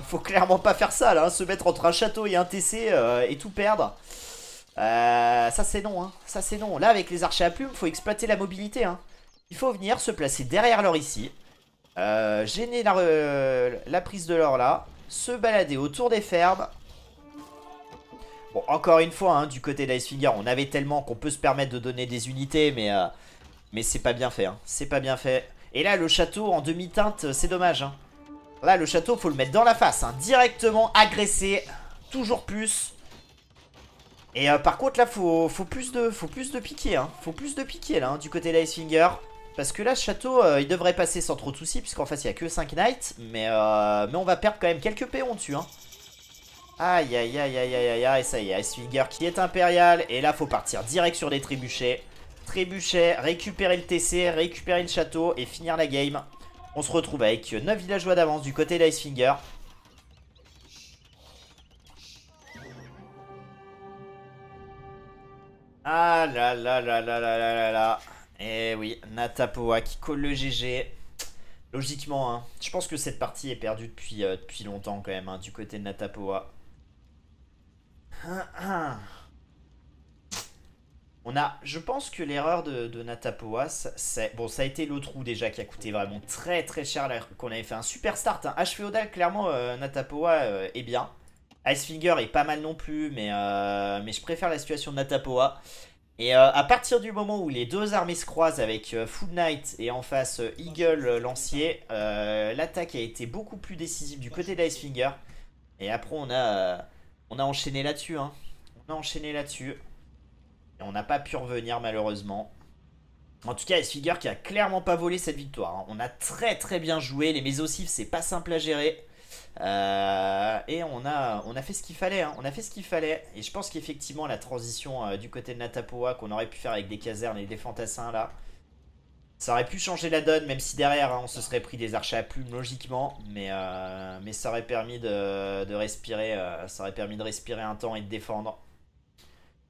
Speaker 1: Faut clairement pas faire ça, là, hein. Se mettre entre un château et un TC et tout perdre. Ça c'est non, hein. Ça c'est non. Là, avec les archers à plumes, faut exploiter la mobilité, hein. Il faut venir se placer derrière l'or ici. Gêner la prise de l'or là. Se balader autour des fermes. Bon, encore une fois, hein, du côté d'Icefinger, on avait tellement qu'on peut se permettre de donner des unités, mais c'est pas bien fait, hein. C'est pas bien fait. Et là, le château en demi-teinte, c'est dommage, hein. Là, le château, faut le mettre dans la face, hein. Directement agressé. Toujours plus. Et par contre là faut plus de piqué hein. Faut plus de piqué là hein, du côté d'Icefinger. Parce que là ce château il devrait passer sans trop de soucis. Puisqu'en face il n'y a que 5 knights. Mais on va perdre quand même quelques péons dessus hein. Aïe aïe aïe aïe aïe aïe aïe. Ça y est, Icefinger qui est impérial. Et là faut partir direct sur des trébuchets. Trébuchet, récupérer le TC, récupérer le château et finir la game. On se retrouve avec 9 villageois d'avance du côté d'Icefinger. Ah là là là là là là là là. Eh oui, Natapoa qui colle le GG. Logiquement, hein, je pense que cette partie est perdue depuis longtemps quand même, hein, du côté de Natapoa. Je pense que l'erreur de Natapoa, bon, ça a été l'autre roue déjà qui a coûté vraiment très très cher, qu'on avait fait un super start. Hein. H Féodal, clairement, Natapoa est bien. Icefinger est pas mal non plus, mais je préfère la situation de Natapoa. Et à partir du moment où les deux armées se croisent avec Full Knight et en face Eagle Lancier, l'attaque a été beaucoup plus décisive du côté d'Icefinger. Et après on a enchaîné là-dessus. Hein. On a enchaîné là-dessus. Et on n'a pas pu revenir malheureusement. En tout cas, Icefinger qui a clairement pas volé cette victoire. Hein. On a très très bien joué. Les mésocifs, c'est pas simple à gérer. Et on a fait ce qu'il fallait. Hein. On a fait ce qu'il fallait. Et je pense qu'effectivement, la transition du côté de Natapoa qu'on aurait pu faire avec des casernes et des fantassins là, ça aurait pu changer la donne, même si derrière hein, on se serait pris des archers à plumes logiquement. Mais ça aurait permis de respirer. Ça aurait permis de respirer un temps et de défendre.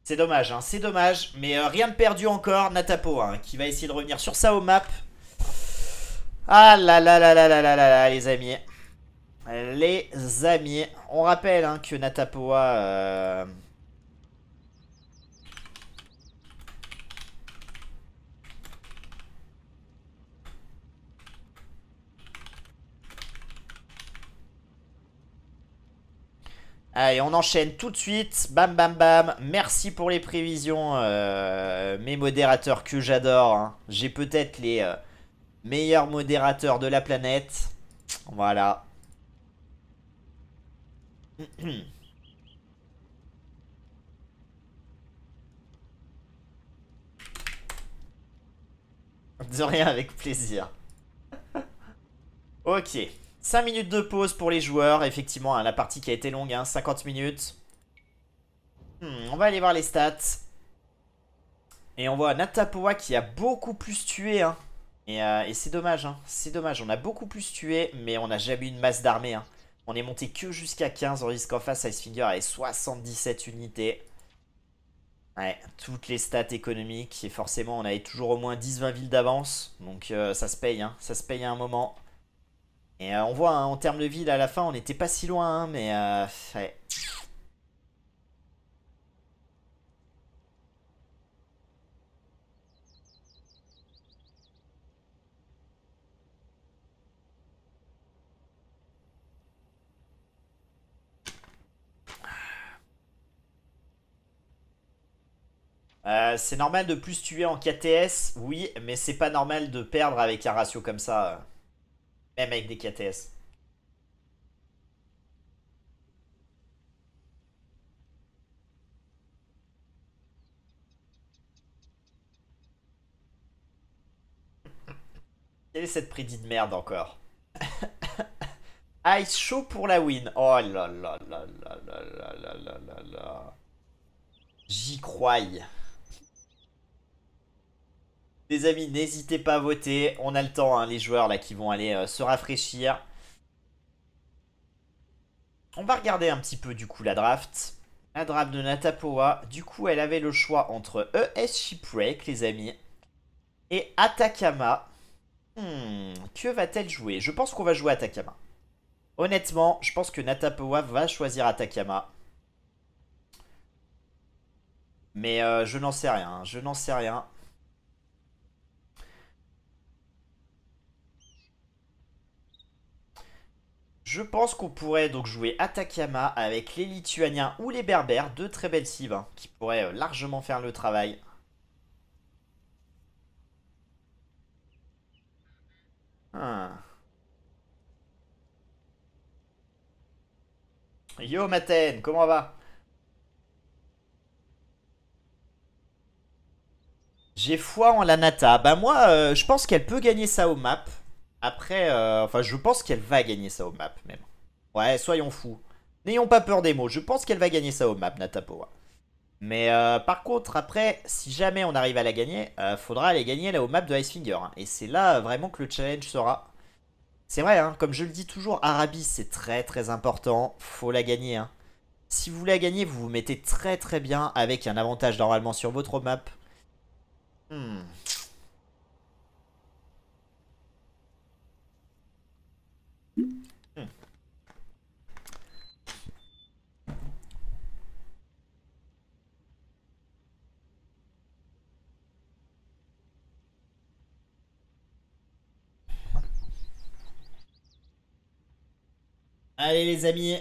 Speaker 1: C'est dommage, hein, c'est dommage. Mais rien de perdu encore. Natapoa hein, qui va essayer de revenir sur sa home map. Ah là là là là là là là là, les amis. Les amis, on rappelle hein, que Natapoa Allez, on enchaîne tout de suite. Bam, bam, bam. Merci pour les prévisions, mes modérateurs que j'adore. Hein. J'ai peut-être les meilleurs modérateurs de la planète. Voilà. De rien, avec plaisir. Ok. 5 minutes de pause pour les joueurs. Effectivement, hein, la partie qui a été longue, hein, 50 minutes. On va aller voir les stats. Et on voit Natapoa qui a beaucoup plus tué. Hein. Et c'est dommage. Hein. C'est dommage. On a beaucoup plus tué, mais on n'a jamais eu une masse d'armée. Hein. On est monté que jusqu'à 15. On risque en face Icefinger avec 77 unités. Ouais, toutes les stats économiques. Et forcément, on avait toujours au moins 10-20 villes d'avance. Donc ça se paye. Hein. Ça se paye à un moment. Et on voit hein, en termes de ville à la fin, on n'était pas si loin. Hein, mais ouais. C'est normal de plus tuer en KTS, oui, mais c'est pas normal de perdre avec un ratio comme ça, même avec des KTS. Quelle est cette prédit de merde encore? Ice Show pour la win. Oh là là là là là là là là là là. J'y crois. Les amis, n'hésitez pas à voter. On a le temps, hein, les joueurs là qui vont aller se rafraîchir. On va regarder un petit peu du coup la draft. La draft de Natapoa. Du coup, elle avait le choix entre ES Shipwreck, les amis, et Atakama. Que va-t-elle jouer? Je pense qu'on va jouer Atakama. Honnêtement, je pense que Natapoa va choisir Atakama. Mais je n'en sais rien. Je n'en sais rien. Je pense qu'on pourrait donc jouer Atakama avec les Lituaniens ou les Berbères. Deux très belles cibles hein, qui pourraient largement faire le travail. Ah. Yo Maten, comment va? J'ai foi en la Nata. Bah moi, je pense qu'elle peut gagner ça au map. Après, enfin, je pense qu'elle va gagner ça au map même. Ouais, soyons fous. N'ayons pas peur des mots. Je pense qu'elle va gagner ça au map, Nata Powa. Mais par contre, après, si jamais on arrive à la gagner, faudra aller gagner là au map de Icefinger, hein. Et c'est là vraiment que le challenge sera. C'est vrai, hein, comme je le dis toujours, Arabie c'est très très important. Faut la gagner, hein. Si vous voulez la gagner, vous vous mettez très très bien avec un avantage normalement sur votre map. Hmm. Hmm. Allez les amis,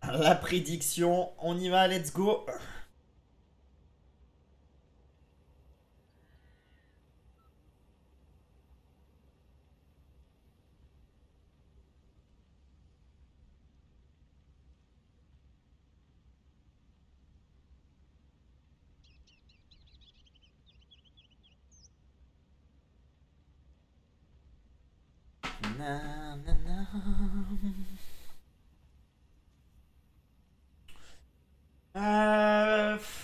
Speaker 1: la prédiction, on y va, let's go. Na, na, na.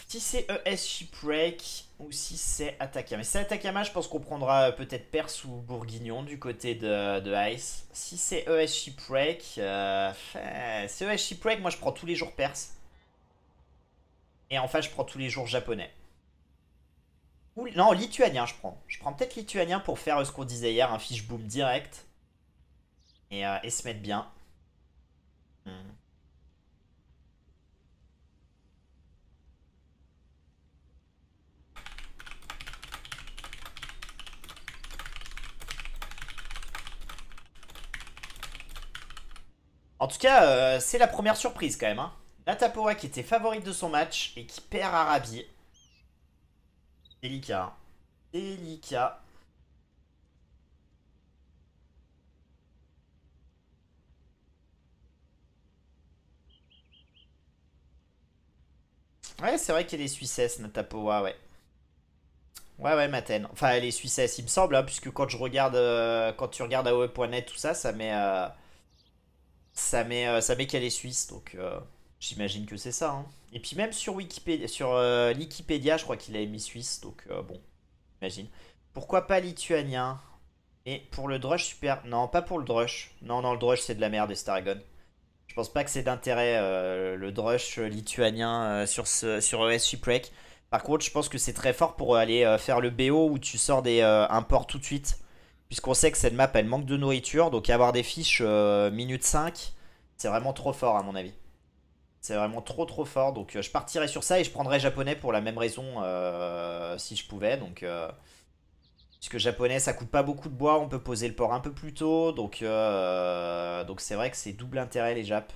Speaker 1: Si c'est ES Shipwreck ou si c'est Atacama. Si c'est Atacama, je pense qu'on prendra peut-être Perse ou Bourguignon du côté de Ice. Si c'est ES Shipwreck, c'est ES Shipwreck, moi je prends tous les jours Perse. Et enfin, je prends tous les jours japonais. Ou, non, lituanien, je prends. Je prends peut-être lituanien pour faire ce qu'on disait hier, un fish boom direct. Et se mettre bien. Hmm. En tout cas, c'est la première surprise quand même, hein. Natapoa qui était favorite de son match et qui perd Arabi. Délicat, hein. Délicat. Ouais, c'est vrai qu'elle est suissesse, Natapoa, ouais. Ouais, ouais, Maten. Enfin, elle est suissesse, il me semble, hein, puisque quand je regarde, quand tu regardes AOE.net, tout ça, ça met qu'elle est suisse, donc j'imagine que c'est ça, hein. Et puis même sur Wikipédia, sur Wikipédia, je crois qu'il a mis suisse, donc bon, j'imagine. Pourquoi pas lituanien? Et pour le drush super... Non, pas pour le drush. Non, non, le drush c'est de la merde, Estaragon. Je pense pas que c'est d'intérêt le drush lituanien sur ES Shipwreck. Par contre, je pense que c'est très fort pour aller faire le BO où tu sors un port tout de suite. Puisqu'on sait que cette map elle manque de nourriture. Donc avoir des fiches minute 5, c'est vraiment trop fort à mon avis. C'est vraiment trop trop fort. Donc je partirais sur ça et je prendrais japonais pour la même raison si je pouvais. Donc puisque japonais ça coûte pas beaucoup de bois, on peut poser le port un peu plus tôt. Donc c'est vrai que c'est double intérêt les Japs.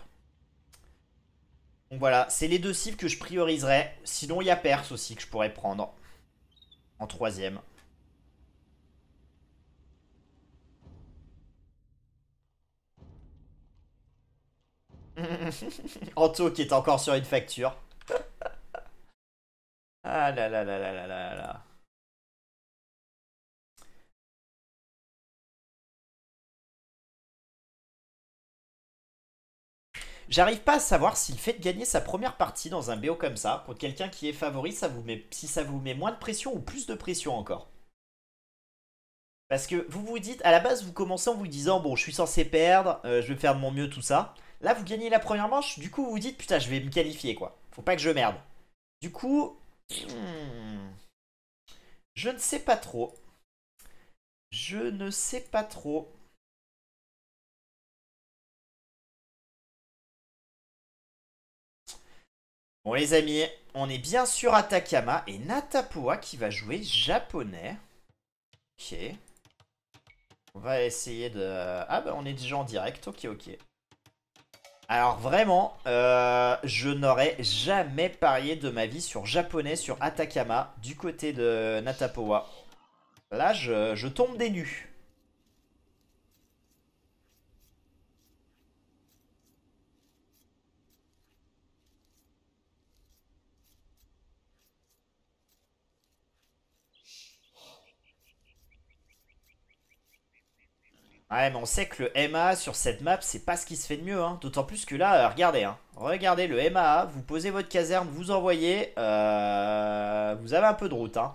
Speaker 1: Donc voilà, c'est les deux cibles que je prioriserais. Sinon, il y a Perse aussi que je pourrais prendre en troisième. Anto qui est encore sur une facture. Ah là là là là là là là. J'arrive pas à savoir si le fait de gagner sa première partie dans un BO comme ça, contre quelqu'un qui est favori, si ça vous met moins de pression ou plus de pression encore. Parce que vous vous dites, à la base, vous commencez en vous disant, bon, je suis censé perdre, je vais faire de mon mieux, tout ça. Là, vous gagnez la première manche, du coup, vous vous dites, putain, je vais me qualifier, quoi. Faut pas que je merde. Du coup, je ne sais pas trop. Je ne sais pas trop. Bon, les amis, on est bien sur Atacama et Natapua qui va jouer japonais. Ok. On va essayer de... Ah bah on est déjà en direct, ok ok. Alors vraiment, je n'aurais jamais parié de ma vie sur japonais sur Atacama du côté de Natapoa. Là, je tombe des nues. Ouais, mais on sait que le MA sur cette map, c'est pas ce qui se fait de mieux. Hein. D'autant plus que là, regardez. Hein. Regardez le MA, vous posez votre caserne, vous envoyez. Vous avez un peu de route. Hein.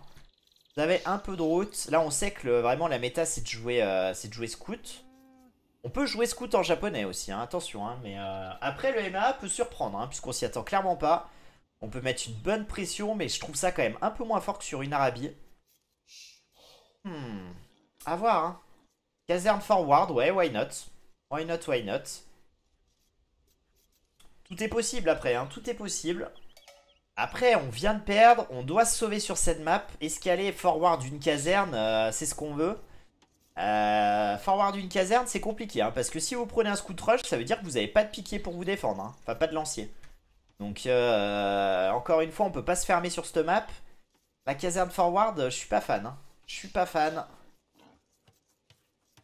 Speaker 1: Vous avez un peu de route. Là, on sait que vraiment la méta, c'est de jouer scout. On peut jouer scout en japonais aussi, hein, attention. Hein, mais après, le MA peut surprendre, hein, puisqu'on s'y attend clairement pas. On peut mettre une bonne pression, mais je trouve ça quand même un peu moins fort que sur une Arabie. À voir, hein. Caserne forward, ouais, why not? Why not, why not? Tout est possible après, hein, tout est possible. Après, on vient de perdre, on doit se sauver sur cette map. Escaler forward d'une caserne, c'est ce qu'on veut. Forward d'une caserne, c'est compliqué, hein, parce que si vous prenez un scout rush, ça veut dire que vous n'avez pas de piqué pour vous défendre. Hein, enfin, pas de lancier. Donc, encore une fois, on peut pas se fermer sur cette map. La caserne forward, je suis pas fan. Hein. Je suis pas fan.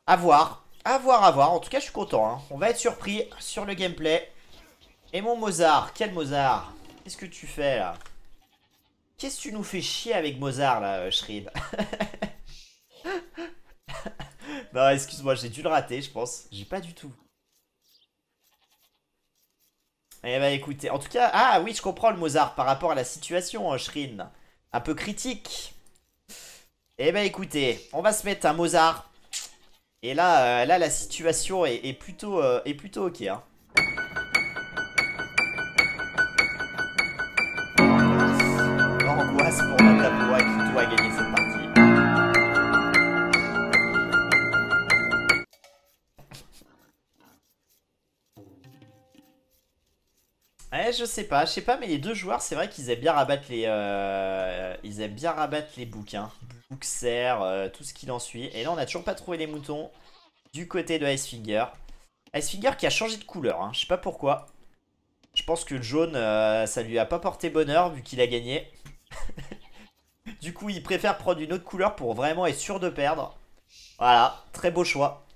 Speaker 1: À voir. À voir, à voir. En tout cas, je suis content. Hein. On va être surpris sur le gameplay. Et mon Mozart. Quel Mozart? Qu'est-ce que tu fais, là? Qu'est-ce que tu nous fais chier avec Mozart, là, Shreed? Non, excuse-moi, j'ai dû le rater, je pense. J'ai pas du tout. Eh bah, écoutez. En tout cas, ah oui, je comprends le Mozart par rapport à la situation, Shrin. Un peu critique. Eh bah, écoutez, on va se mettre un Mozart. Et là, la situation est plutôt ok. Hein. L'angoisse pour Natapoa qui doit gagner cette partie. Ouais, je sais pas, mais les deux joueurs, c'est vrai qu'ils aiment bien rabattre ils aiment bien rabattre les boucs, hein. Bookser, tout ce qu'il en suit. Et là, on n'a toujours pas trouvé les moutons du côté de Icefinger. Icefinger qui a changé de couleur, hein. Je sais pas pourquoi. Je pense que le jaune, ça lui a pas porté bonheur vu qu'il a gagné. Du coup, il préfère prendre une autre couleur pour vraiment être sûr de perdre. Voilà, très beau choix.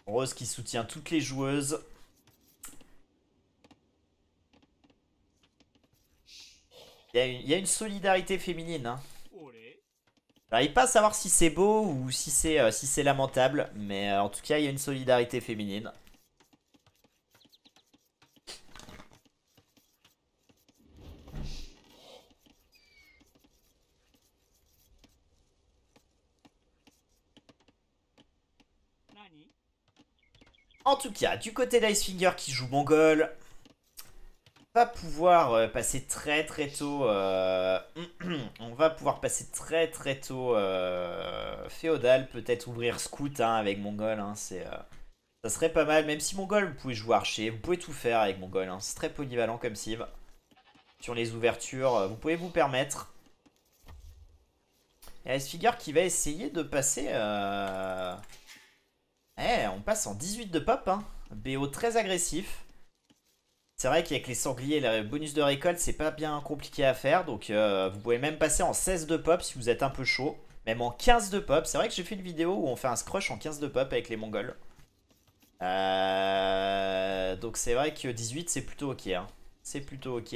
Speaker 1: Rose qui soutient toutes les joueuses. Il y a une solidarité féminine. Hein. J'arrive pas à savoir si c'est beau ou si c'est lamentable. Mais en tout cas, il y a une solidarité féminine. En tout cas, du côté d'Icefinger qui joue Mongol, va pouvoir passer très très tôt. On va pouvoir passer très très tôt féodal, peut-être ouvrir scout hein, avec Mongol. Hein, ça serait pas mal, même si Mongol, vous pouvez jouer archer, vous pouvez tout faire avec Mongol. Hein, c'est très polyvalent comme cible. Sur les ouvertures, vous pouvez vous permettre. Et Icefinger qui va essayer de passer. On passe en 18 de pop. Hein. BO très agressif. C'est vrai qu'avec les sangliers et les bonus de récolte, c'est pas bien compliqué à faire. Donc vous pouvez même passer en 16 de pop si vous êtes un peu chaud. Même en 15 de pop. C'est vrai que j'ai fait une vidéo où on fait un scrush en 15 de pop avec les Mongols. Donc c'est vrai que 18 c'est plutôt ok. Hein. C'est plutôt ok.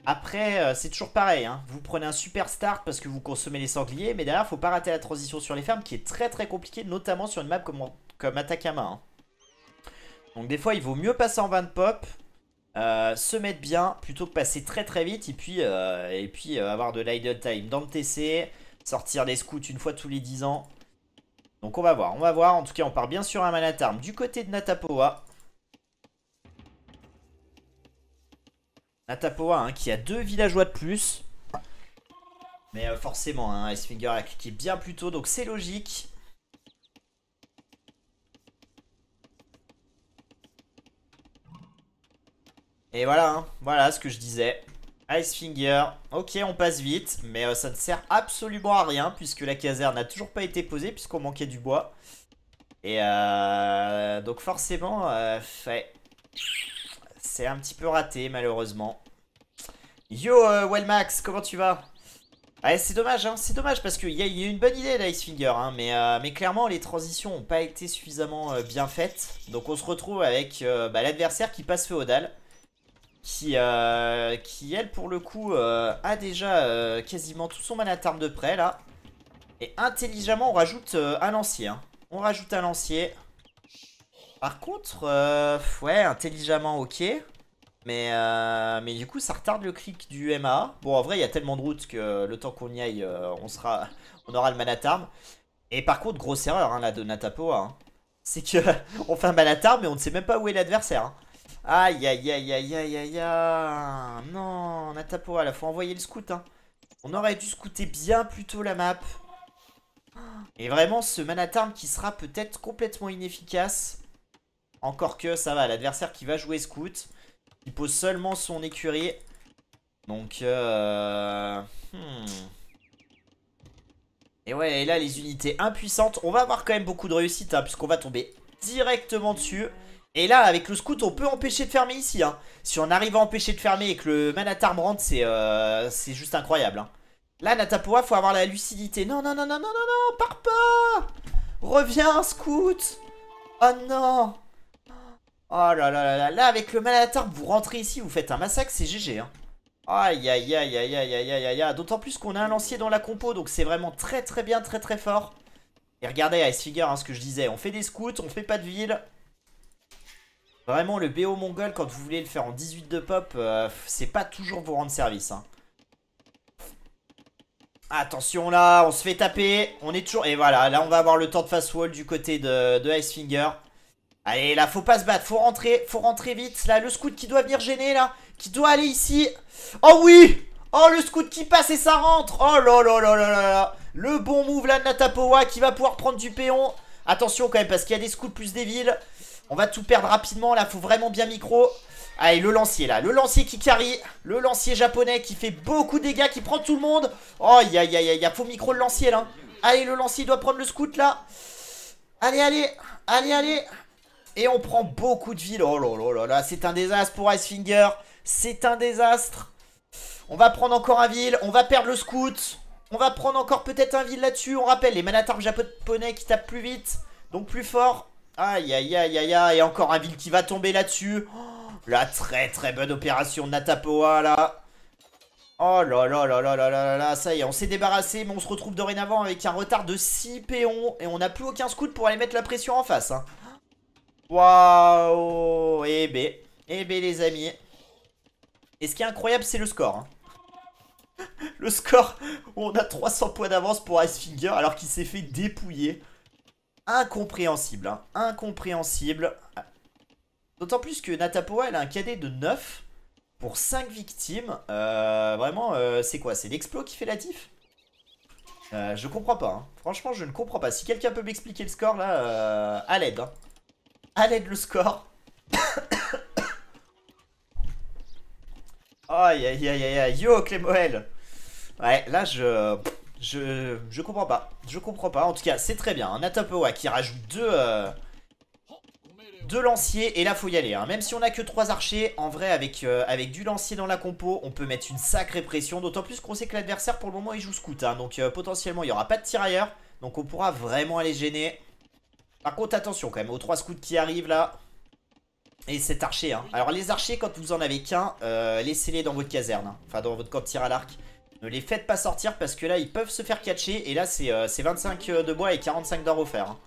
Speaker 1: Après, c'est toujours pareil. Hein. Vous prenez un super start parce que vous consommez les sangliers. Mais derrière, faut pas rater la transition sur les fermes qui est très très compliquée. Notamment sur une map comme Atacama. Hein. Donc des fois il vaut mieux passer en 20 de pop, se mettre bien plutôt que passer très très vite et puis avoir de l'idle time dans le TC, sortir les scouts une fois tous les 10 ans. Donc on va voir, en tout cas on part bien sur un Manatarm du côté de Natapoa. Natapoa hein, qui a 2 villageois de plus. Mais forcément, hein, Icefinger a cliqué bien plus tôt donc c'est logique. Et voilà, hein, voilà ce que je disais. Icefinger, ok on passe vite, mais ça ne sert absolument à rien puisque la caserne n'a toujours pas été posée puisqu'on manquait du bois. Et donc forcément, c'est un petit peu raté malheureusement. Yo Wellmax, comment tu vas? Ouais, c'est dommage, hein, c'est dommage parce qu'il y a une bonne idée d'Icefinger, hein, mais clairement les transitions n'ont pas été suffisamment bien faites. Donc on se retrouve avec l'adversaire qui passe féodal, qui elle pour le coup a déjà quasiment tout son mana d'armes de près là. Et intelligemment on rajoute un lancier, hein. On rajoute un lancier. Par contre, ouais, intelligemment ok. Mais du coup ça retarde le clic du MA. Bon en vrai il y a tellement de routes que le temps qu'on y aille on aura le Manatarm. Et par contre grosse erreur hein, là de Natapoa hein. C'est que on fait un Manatarm mais on ne sait même pas où est l'adversaire hein. Aïe aïe aïe aïe aïe aïe aïe. Non Natapoa là faut envoyer le scout hein. On aurait dû scouter bien plus tôt la map. Et vraiment ce Manatarm qui sera peut-être complètement inefficace. Encore que ça va, l'adversaire qui va jouer scout, il pose seulement son écurie. Donc Et ouais, et là les unités impuissantes. On va avoir quand même beaucoup de réussite hein, puisqu'on va tomber directement dessus. Et là avec le scout on peut empêcher de fermer ici hein. Si on arrive à empêcher de fermer et que le Manatarm rentre, c'est juste incroyable hein. Là Natapoa faut avoir la lucidité. Non non non non non non non, pars pas. Reviens scout. Oh non. Oh là là là là, là avec le Manatarm vous rentrez ici, vous faites un massacre, c'est GG hein. Aïe aïe aïe aïe aïe aïe aïe aïe aïe. D'autant plus qu'on a un lancier dans la compo, donc c'est vraiment très très bien, très très fort. Et regardez Icefinger, hein, ce que je disais, on fait des scouts, on fait pas de ville. Vraiment le BO mongol quand vous voulez le faire en 18 de pop, c'est pas toujours vous rendre service hein. Attention là, on se fait taper, on est toujours... Et voilà, là on va avoir le temps de fast wall du côté de Icefinger. Allez là faut pas se battre, faut rentrer vite. Là le scout qui doit venir gêner là, qui doit aller ici. Oh oui. Oh le scout qui passe et ça rentre. Oh là là là là là là. Le bon move là de Natapoa qui va pouvoir prendre du péon. Attention quand même parce qu'il y a des scouts plus des villes. On va tout perdre rapidement là, faut vraiment bien micro. Allez le lancier là, le lancier qui carry. Le lancier japonais qui fait beaucoup de dégâts, qui prend tout le monde. Oh aïe aïe aïe aïe, faut micro le lancier là. Allez le lancier doit prendre le scout là. Allez allez, allez allez. Et on prend beaucoup de villes. Oh là là là là, c'est un désastre pour Icefinger. C'est un désastre. On va prendre encore un ville. On va perdre le scout. On va prendre encore peut-être un ville là-dessus. On rappelle les Manatarm japonais qui tapent plus vite. Donc plus fort. Aïe aïe aïe aïe aïe. Et encore un ville qui va tomber là-dessus. Oh, la très très bonne opération de Natapoa là. Oh là là là là là là là. Ça y est, on s'est débarrassé. Mais on se retrouve dorénavant avec un retard de 6 péons. Et on n'a plus aucun scout pour aller mettre la pression en face hein. Waouh. Eh ben les amis. Et ce qui est incroyable c'est le score hein. Le score où on a 300 points d'avance pour Icefinger alors qu'il s'est fait dépouiller. Incompréhensible hein. Incompréhensible. D'autant plus que Natapoa elle a un KD de 9 pour 5 victimes. Vraiment c'est quoi? C'est l'exploit qui fait la diff? Je comprends pas hein. Franchement je ne comprends pas. Si quelqu'un peut m'expliquer le score là, à l'aide hein. À l'aide le score. Aïe aïe aïe aïe aïe. Yo Clémoel. Ouais là je comprends pas. Je comprends pas. En tout cas c'est très bien. Un Natapoa qui rajoute deux lanciers. Et là faut y aller hein. Même si on a que 3 archers. En vrai avec du lancier dans la compo on peut mettre une sacrée pression. D'autant plus qu'on sait que l'adversaire pour le moment il joue scout hein. Donc potentiellement il n'y aura pas de tirailleurs. Donc on pourra vraiment aller gêner. Par contre attention quand même aux 3 scouts qui arrivent là. Et cet archer hein. Alors les archers quand vous en avez qu'un, laissez-les dans votre caserne hein. Enfin dans votre camp de tir à l'arc. Ne les faites pas sortir parce que là ils peuvent se faire catcher. Et là c'est 25 de bois et 45 d'or offert hein.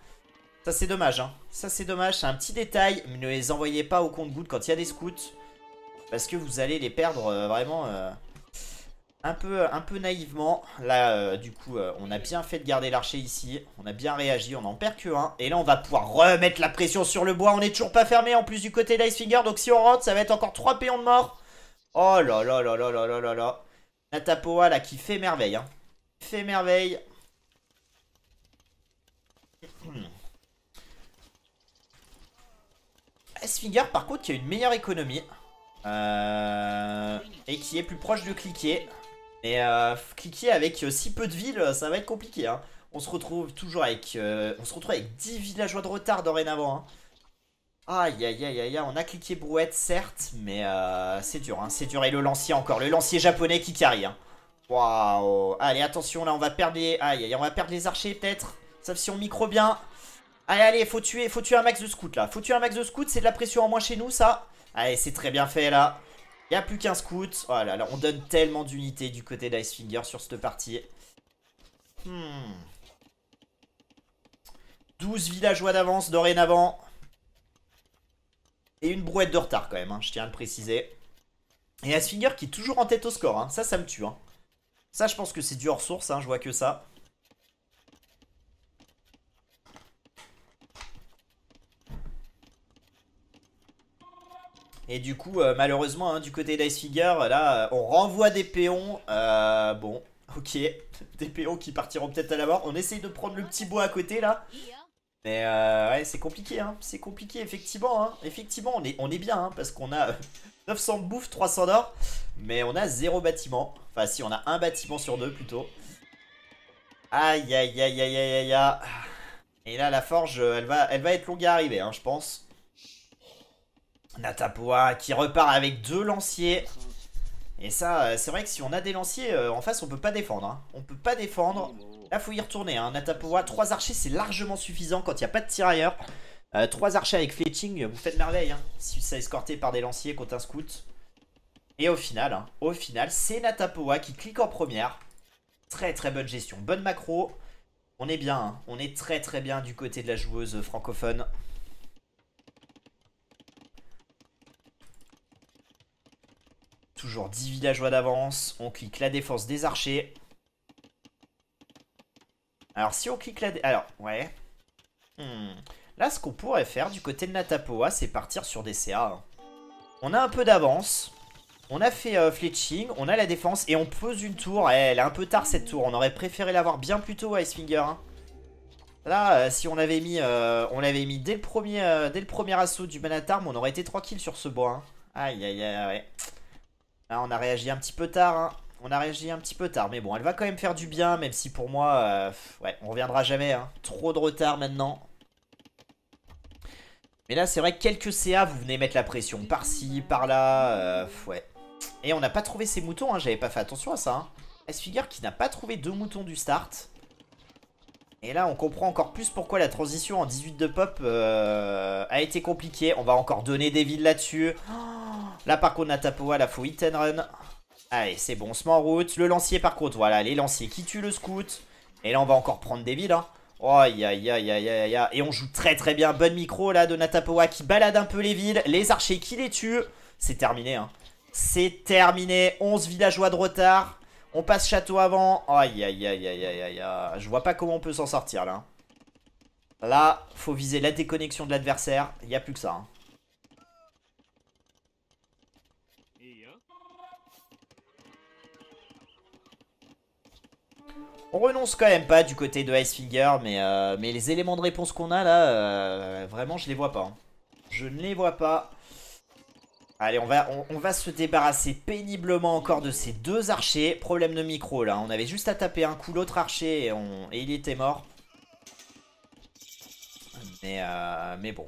Speaker 1: Ça c'est dommage hein. Ça c'est dommage, c'est un petit détail. Mais ne les envoyez pas au compte-gouttes quand il y a des scouts. Parce que vous allez les perdre vraiment un peu naïvement. Là du coup on a bien fait de garder l'archer ici. On a bien réagi, on n'en perd que un. Et là on va pouvoir remettre la pression sur le bois. On n'est toujours pas fermé en plus du côté d'Icefinger. Donc si on rentre ça va être encore 3 péons de mort. Oh là là là là là là là là. Natapoa là qui fait merveille hein. Fait merveille. Icefinger par contre qui a une meilleure économie. Et qui est plus proche de cliquer. Mais cliquer avec si peu de villes, ça va être compliqué hein. On se retrouve toujours avec 10 villageois de retard dorénavant hein. Aïe, aïe, aïe, aïe, on a cliqué brouette, certes, mais c'est dur, hein, c'est dur. Et le lancier encore, le lancier japonais qui carry, hein. Waouh. Allez, attention, là, on va perdre les... Aïe, aïe, on va perdre les archers, peut-être. Sauf si on micro bien. Allez, allez, faut tuer un max de scouts, là. Faut tuer un max de scouts, c'est de la pression en moins chez nous, ça. Allez, c'est très bien fait, là. Il n'y a plus qu'un scout. Oh là là, on donne tellement d'unités du côté d'Icefinger sur cette partie. 12 villageois d'avance dorénavant. Et une brouette de retard quand même, hein, je tiens à le préciser. Et Icefinger qui est toujours en tête au score, hein. Ça me tue. Hein. Ça, je pense que c'est du hors source, hein, je vois que ça. Et du coup, malheureusement, hein, du côté d'Icefinger, là, on renvoie des péons. Bon, ok. Des péons qui partiront peut-être à la mort. On essaye de prendre le petit bois à côté, là. Mais ouais, c'est compliqué, hein. C'est compliqué, effectivement. Hein. Effectivement, on est bien, hein, parce qu'on a 900 de bouffe, 300 d'or. Mais on a 0 bâtiment. Enfin, si, on a un bâtiment sur 2, plutôt. Aïe, aïe, aïe, aïe, aïe, aïe. Et là, la forge, elle va être longue à arriver, hein, je pense. Natapoa qui repart avec 2 lanciers. Et ça, c'est vrai que si on a des lanciers en face, on peut pas défendre. Hein. On peut pas défendre. Là, faut y retourner. Hein. Natapoa, 3 archers, c'est largement suffisant quand il n'y a pas de tirailleurs. 3 archers avec fletching, vous faites merveille. Hein, si ça est escorté par des lanciers contre un scout. Et au final, c'est Natapoa qui clique en première. Très très bonne gestion. Bonne macro. On est bien. Hein. On est très très bien du côté de la joueuse francophone. Toujours 10 villageois d'avance. On clique la défense des archers. Alors si on clique la... Alors, ouais. Là, ce qu'on pourrait faire du côté de Natapoa, c'est partir sur des CA. Hein. On a un peu d'avance. On a fait fletching. On a la défense. Et on pose une tour. Elle est un peu tard cette tour. On aurait préféré l'avoir bien plus tôt, Icefinger. Hein. Là, si on l'avait mis, dès le premier assaut du Manatarm, on aurait été tranquille sur ce bois. Hein. Aïe, aïe, aïe, ouais. Là, on a réagi un petit peu tard. Hein. On a réagi un petit peu tard. Mais bon, elle va quand même faire du bien. Même si pour moi, ouais, on reviendra jamais. Hein. Trop de retard maintenant. Mais là, c'est vrai que quelques CA, vous venez mettre la pression. Par-ci, par-là. Ouais. Et on n'a pas trouvé ces moutons. Hein. J'avais pas fait attention à ça. Hein. Icefinger qui n'a pas trouvé 2 moutons du start. Et là, on comprend encore plus pourquoi la transition en 18 de pop a été compliquée. On va encore donner des villes là-dessus. Là, par contre, Natapoa, là, faut hit and run. Allez, c'est bon, on se met en route. Le lancier, par contre, voilà, les lanciers qui tuent le scout. Et là, on va encore prendre des villes. Hein. Oh, aïe, aïe, aïe, aïe, aïe, aïe. Et on joue très, très bien. Bonne micro, là, de Natapoa qui balade un peu les villes. Les archers qui les tuent. C'est terminé, hein. C'est terminé. 11 villageois de retard. On passe château avant. Aïe, aïe, aïe, aïe, aïe, aïe, aïe. Je vois pas comment on peut s'en sortir, là. Là, faut viser la déconnexion de l'adversaire. Il n'y a plus que ça, hein. On renonce quand même pas du côté de Icefinger, mais les éléments de réponse qu'on a là, vraiment je les vois pas. Hein. Je ne les vois pas. Allez, on va se débarrasser péniblement encore de ces 2 archers. Problème de micro là, on avait juste à taper un coup l'autre archer et il était mort. Mais bon.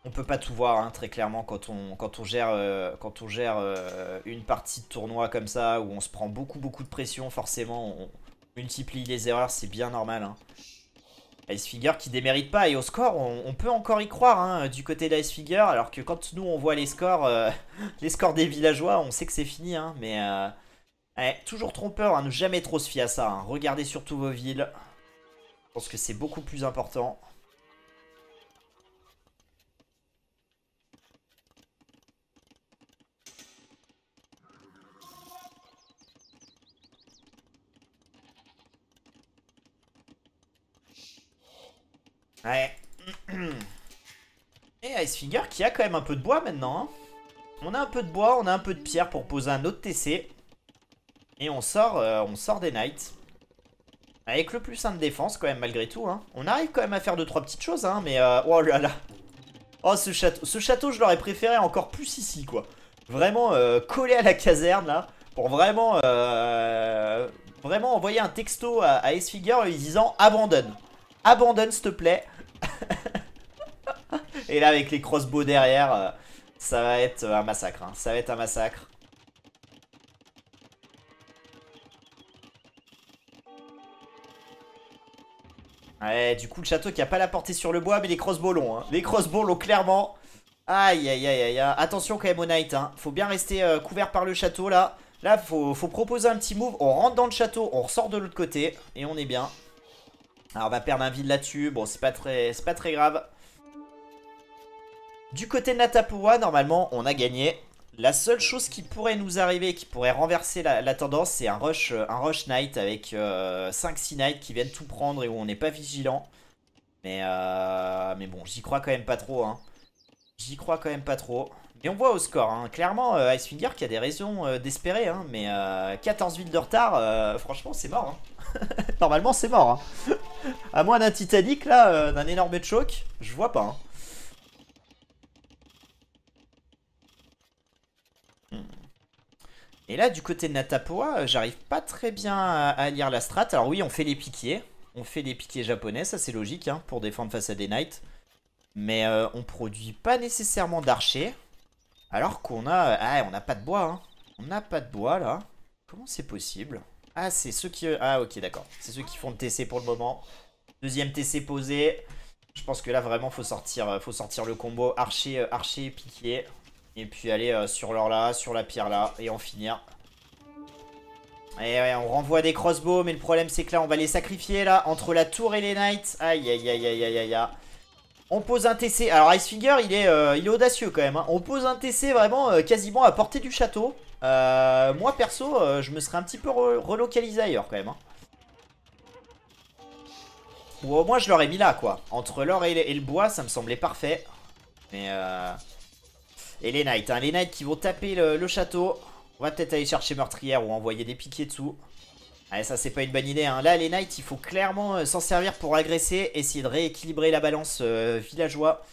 Speaker 1: On peut pas tout voir, hein, très clairement, quand on gère une partie de tournoi comme ça, où on se prend beaucoup de pression, forcément, on multiplie les erreurs, c'est bien normal. Hein. Icefinger qui démérite pas, et au score, on peut encore y croire, hein, du côté d'Icefinger, alors que quand nous on voit les scores, les scores des villageois, on sait que c'est fini, hein, mais ouais, toujours trompeur, hein, ne jamais trop se fier à ça. Hein. Regardez surtout vos villes, je pense que c'est beaucoup plus important. Ouais. Et Icefinger qui a quand même un peu de bois maintenant. Hein. On a un peu de bois, on a un peu de pierre pour poser un autre TC. Et on sort des Knights. Avec le plus 1 de défense quand même malgré tout. Hein. On arrive quand même à faire 2-3 petites choses. Hein, mais oh là là. Oh ce château je l'aurais préféré encore plus ici quoi. Vraiment collé à la caserne là. Pour vraiment envoyer un texto à Icefinger lui disant abandonne. Abandonne s'il te plaît. Et là, avec les crossbows derrière, ça va être un massacre. Hein. Ça va être un massacre. Ouais, du coup, le château qui a pas la portée sur le bois, mais les crossbows l'ont. Hein. Les crossbows l'ont clairement. Aïe, aïe, aïe, aïe. Attention quand même au Knight. Hein. Faut bien rester couvert par le château, là. Là, faut proposer un petit move. On rentre dans le château, on ressort de l'autre côté. Et on est bien. Alors, on va perdre un vide là-dessus. Bon, c'est pas très grave. Du côté de Natapowa, normalement, on a gagné. La seule chose qui pourrait nous arriver, qui pourrait renverser la tendance, c'est un rush Knight avec 5-6 Knights qui viennent tout prendre et où on n'est pas vigilant. Mais bon, j'y crois quand même pas trop. Hein. J'y crois quand même pas trop. Mais on voit au score, hein. Clairement, Icefinger qui a des raisons d'espérer. Hein. Mais 14 villes de retard, franchement, c'est mort. Hein. Normalement, c'est mort. Hein. À moins d'un Titanic, là, d'un énorme choc, je vois pas. Hein. Et là, du côté de Natapowa, j'arrive pas très bien à lire la strat. Alors oui, on fait les piquiers. On fait des piquiers japonais, ça c'est logique, hein, pour défendre face à des knights. Mais on produit pas nécessairement d'archers. Alors qu'on a... Ah, on n'a pas de bois, hein. On n'a pas de bois, là. Comment c'est possible? Ah, c'est ceux qui... Ah, ok, d'accord. C'est ceux qui font le TC pour le moment. Deuxième TC posé. Je pense que là, vraiment, faut sortir le combo archer, piquier. Et puis aller sur l'or là, sur la pierre là, et en finir. Et ouais, on renvoie des crossbows, mais le problème c'est que là, on va les sacrifier là, entre la tour et les knights. Aïe, aïe, aïe, aïe, aïe, aïe, aïe. On pose un TC. Alors Icefinger, il est audacieux quand même. Hein. On pose un TC vraiment quasiment à portée du château. Moi, perso, je me serais un petit peu relocalisé ailleurs quand même. Hein. Ou au moins, je l'aurais mis là, quoi. Entre l'or et le bois, ça me semblait parfait. Mais Et les knights, hein. Les knights qui vont taper le château. On va peut-être aller chercher meurtrière ou envoyer des piquiers dessous. Allez, ça c'est pas une bonne idée. Hein. Là, les knights, il faut clairement s'en servir pour agresser. Essayer de rééquilibrer la balance villageois.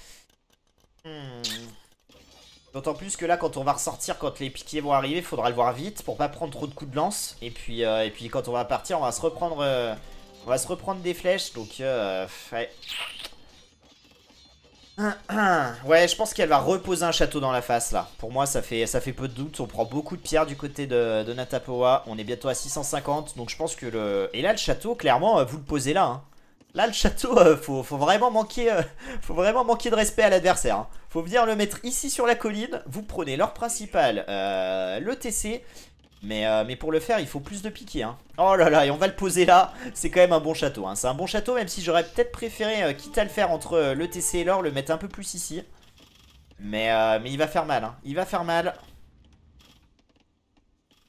Speaker 1: D'autant plus que là, quand on va ressortir, quand les piquiers vont arriver, il faudra le voir vite pour pas prendre trop de coups de lance. Et puis quand on va partir, on va se reprendre des flèches. Donc, ouais. Ouais, je pense qu'elle va reposer un château dans la face là. Pour moi, ça fait peu de doute. On prend beaucoup de pierres du côté de Natapowa. On est bientôt à 650. Donc je pense que le... Et là, le château, clairement, vous le posez là. Hein. Là, le château, faut vraiment manquer de respect à l'adversaire. Hein. Faut venir le mettre ici sur la colline. Vous prenez l'or principal, le TC. Mais pour le faire, il faut plus de piquets. Hein. Oh là là, et on va le poser là. C'est quand même un bon château. Hein. C'est un bon château, même si j'aurais peut-être préféré, quitte à le faire entre le TC et l'or, le mettre un peu plus ici. Mais il va faire mal. Hein. Il va faire mal.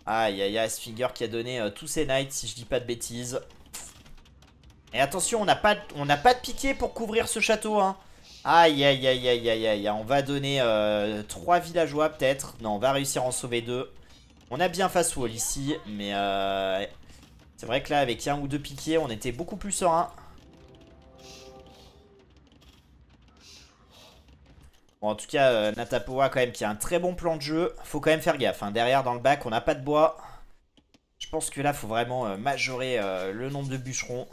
Speaker 1: Aïe, aïe, aïe, Sfinger qui a donné tous ses knights, si je dis pas de bêtises. Et attention, on n'a pas de piquet pour couvrir ce château. Hein. Aïe, aïe, aïe, aïe, aïe, aïe. On va donner 3 villageois peut-être. Non, on va réussir à en sauver 2. On a bien face wall ici, mais c'est vrai que là, avec un ou deux piquiers, on était beaucoup plus serein. Bon, en tout cas, Natapowa, quand même, qui a un très bon plan de jeu. Faut quand même faire gaffe. Hein. Derrière, dans le bac, on n'a pas de bois. Je pense que là, faut vraiment majorer le nombre de bûcherons.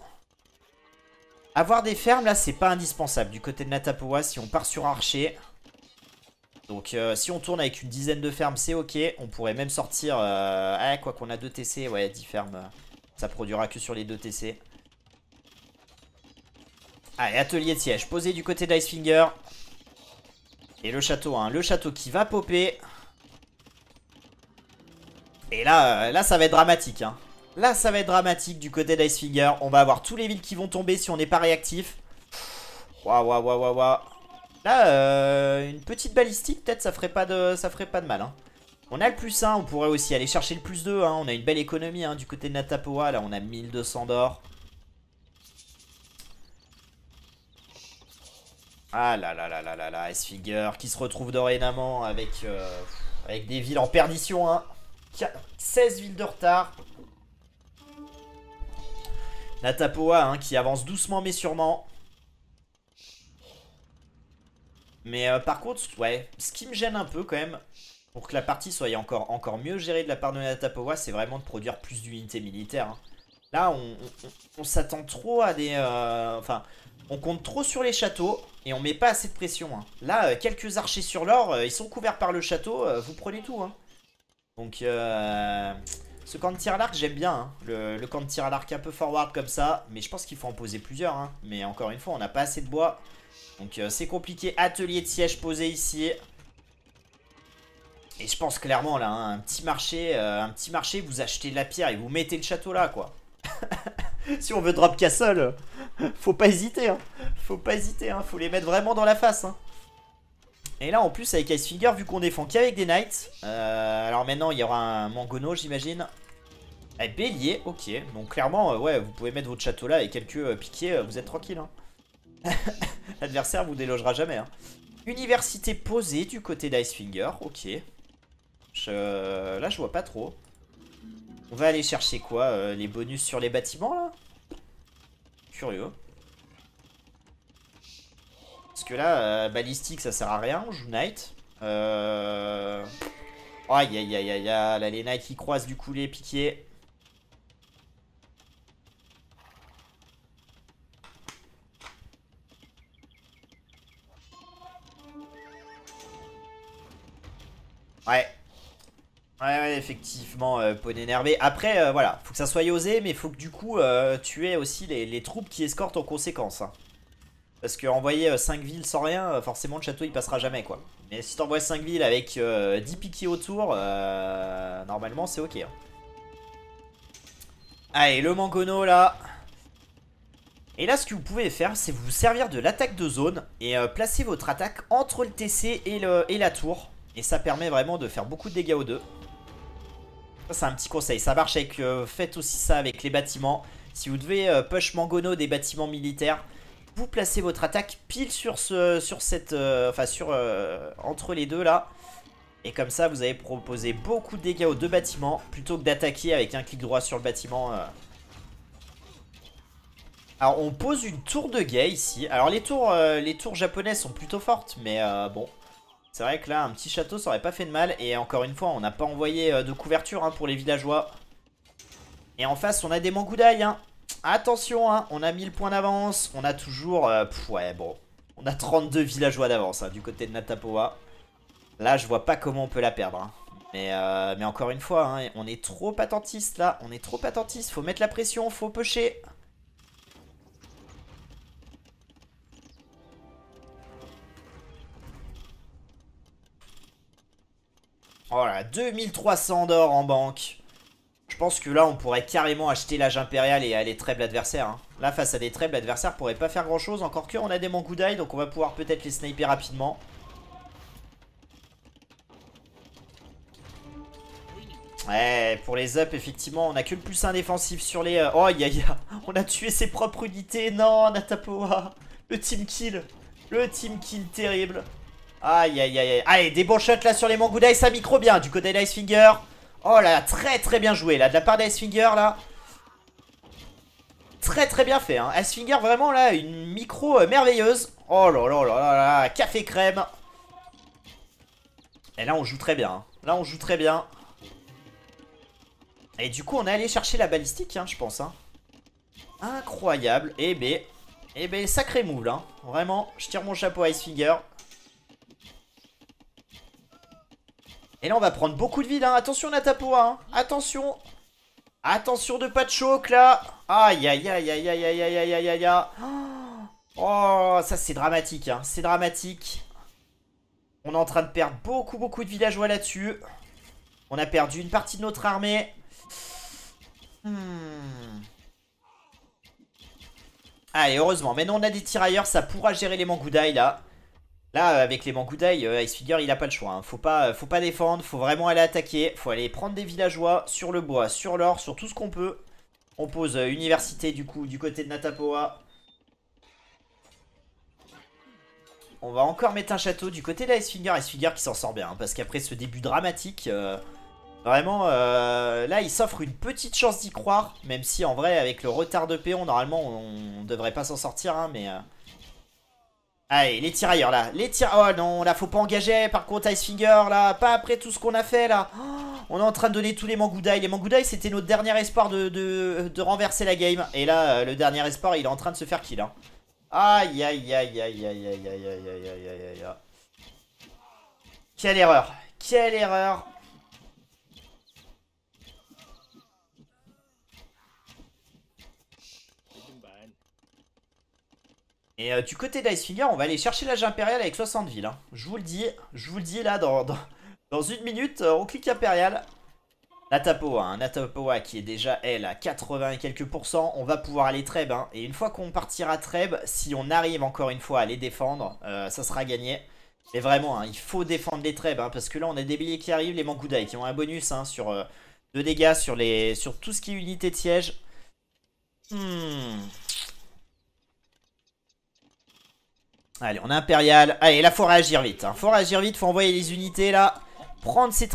Speaker 1: Avoir des fermes, là, c'est pas indispensable. Du côté de Natapowa, si on part sur archer... Donc si on tourne avec une dizaine de fermes, c'est ok. On pourrait même sortir... quoi qu'on a 2 TC, ouais, 10 fermes. Ça produira que sur les 2 TC. Allez, atelier de siège. Posé du côté d'Icefinger. Et le château, hein. Le château qui va popper. Et là, ça va être dramatique. Hein. Là, ça va être dramatique du côté d'Icefinger. On va avoir tous les villes qui vont tomber si on n'est pas réactif. Waouh, waouh, waouh, waouh, waouh. Là, une petite balistique, peut-être, ça ferait pas de mal. Hein. On a le plus 1, on pourrait aussi aller chercher le plus 2. Hein. On a une belle économie hein, du côté de Natapowa. Là, on a 1200 d'or. Ah là là là là là là, Icefinger qui se retrouve dorénavant avec des villes en perdition. Hein. 16 villes de retard. Natapowa hein, qui avance doucement mais sûrement. Mais par contre, ouais, ce qui me gêne un peu quand même, pour que la partie soit encore mieux gérée de la part de Natapowa, c'est vraiment de produire plus d'unités militaires. Hein. Là, on s'attend trop à des... Enfin, on compte trop sur les châteaux. Et on met pas assez de pression. Hein. Là, quelques archers sur l'or, ils sont couverts par le château. Vous prenez tout. Hein. Donc, ce camp de tir à l'arc, j'aime bien. Hein. Le camp de tir à l'arc un peu forward comme ça. Mais je pense qu'il faut en poser plusieurs. Hein. Mais encore une fois, on n'a pas assez de bois. Donc, c'est compliqué. Atelier de siège posé ici. Et je pense clairement, là, hein, un petit marché, vous achetez de la pierre et vous mettez le château là, quoi. Si on veut drop castle, faut pas hésiter. Hein. Faut pas hésiter. Hein. Faut les mettre vraiment dans la face. Hein. Et là, en plus, avec Icefinger, vu qu'on défend qu'avec des knights. Alors maintenant, il y aura un Mangono, j'imagine. Eh, bélier, ok. Donc clairement, ouais, vous pouvez mettre votre château là et quelques piquiers, vous êtes tranquille. Hein. L'adversaire vous délogera jamais. Hein. Université posée du côté d'Icefinger, ok. Là, je vois pas trop. On va aller chercher quoi les bonus sur les bâtiments, là? Curieux. Parce que là, balistique, ça sert à rien. On joue Knight. Aïe, aïe, aïe, aïe, aïe. Là, les Knights qui croisent du coup les piquiers. Ouais. Ouais, effectivement, poney énervé. Après, voilà, faut que ça soit osé, mais faut que du coup, tu aies aussi les troupes qui escortent en conséquence. Hein. Parce que envoyer 5 villes sans rien, forcément le château il passera jamais, quoi. Mais si t'envoies 5 villes avec 10 piquiers autour, normalement c'est ok. Hein. Allez, le Mangono là. Et là, ce que vous pouvez faire, c'est vous servir de l'attaque de zone et placer votre attaque entre le TC et la tour. Et ça permet vraiment de faire beaucoup de dégâts aux deux. Ça, c'est un petit conseil. Ça marche avec... faites aussi ça avec les bâtiments. Si vous devez push Mangono des bâtiments militaires, vous placez votre attaque pile sur cette... entre les deux là. Et comme ça, vous allez proposer beaucoup de dégâts aux deux bâtiments. Plutôt que d'attaquer avec un clic droit sur le bâtiment. Alors, on pose une tour de guet ici. Alors, les tours japonaises sont plutôt fortes. Mais bon... C'est vrai que là, un petit château, ça aurait pas fait de mal. Et encore une fois, on n'a pas envoyé de couverture hein, pour les villageois. Et en face, on a des Mangudai. Hein. Attention, hein, on a 1000 points d'avance. On a toujours... ouais, bon. On a 32 villageois d'avance hein, du côté de Natapoa. Là, je vois pas comment on peut la perdre. Hein. Mais encore une fois, hein, on est trop attentiste là. On est trop attentiste. Faut mettre la pression, faut pusher. Voilà, 2300 d'or en banque. Je pense que là, on pourrait carrément acheter l'âge impérial et aller trèble l'adversaire. Hein. Là, face à des trèbles, l'adversaire pourrait pas faire grand chose. Encore que, on a des Mangudai, donc on va pouvoir peut-être les sniper rapidement. Ouais, pour les up, effectivement, on a que le plus 1 défensif sur les... Oh, on a tué ses propres unités. Non, Natapoa. Le team kill. Le team kill terrible. Aïe, aïe, aïe, aïe. Allez, des bons shots là sur les Mangudai, ça micro bien du côté d'Icefinger. Oh là, très très bien joué là, de la part d'Icefinger là. Très très bien fait, hein. Icefinger vraiment là, une micro merveilleuse. Oh là là là là là, café crème. Et là on joue très bien, hein. Là on joue très bien. Et du coup on est allé chercher la balistique, hein, je pense. Hein. Incroyable. Eh ben, sacré move, hein. Vraiment, je tire mon chapeau à Icefinger. Et là, on va prendre beaucoup de vide. Hein. Attention, Natapoa. Hein. Attention. Attention de pas de choc, là. Aïe, aïe, aïe, aïe, aïe, aïe, aïe, aïe, aïe, aïe. Oh, ça, c'est dramatique. Hein. C'est dramatique. On est en train de perdre beaucoup, beaucoup de villageois là-dessus. On a perdu une partie de notre armée. Allez, heureusement. Maintenant, on a des tirailleurs. Ça pourra gérer les Mangudai, là. Là, avec les Mangudai, Icefinger, il a pas le choix. Hein. Faut pas défendre, faut vraiment aller attaquer. Faut aller prendre des villageois sur le bois, sur l'or, sur tout ce qu'on peut. On pose université, du coup, du côté de Natapoa. On va encore mettre un château du côté d'Icefinger. Icefinger qui s'en sort bien, hein, parce qu'après ce début dramatique, vraiment, là, il s'offre une petite chance d'y croire. Même si, en vrai, avec le retard de péon, normalement, on devrait pas s'en sortir, hein, mais... Allez, les tirailleurs là. Oh non, là faut pas engager. Par contre, Icefinger là. Pas après tout ce qu'on a fait là. Oh, on est en train de donner tous les Mangudai. Les Mangudai, c'était notre dernier espoir de renverser la game. Et là, le dernier espoir, il est en train de se faire kill. Hein. Aïe, aïe, aïe, aïe, aïe, aïe, aïe, aïe, aïe, aïe, aïe, aïe. Quelle erreur. Quelle erreur. Et du côté d'Icefinger, on va aller chercher l'âge impérial avec 60 villes. Hein. Je vous le dis là, dans une minute, on clique impérial. Natapoa, hein, Natapoa qui est déjà, elle, à 80 et quelques pourcents. On va pouvoir aller Treb. Hein. Et une fois qu'on partira Treb, si on arrive encore une fois à les défendre, ça sera gagné. Mais vraiment, hein, il faut défendre les Treb. Hein, parce que là, on a des béliers qui arrivent, les Mangudai qui ont un bonus hein, sur 2 dégâts sur tout ce qui est unité de siège. Allez, on a impérial. Allez, là, faut réagir vite. Hein. Faut réagir vite, faut envoyer les unités là. Prendre ces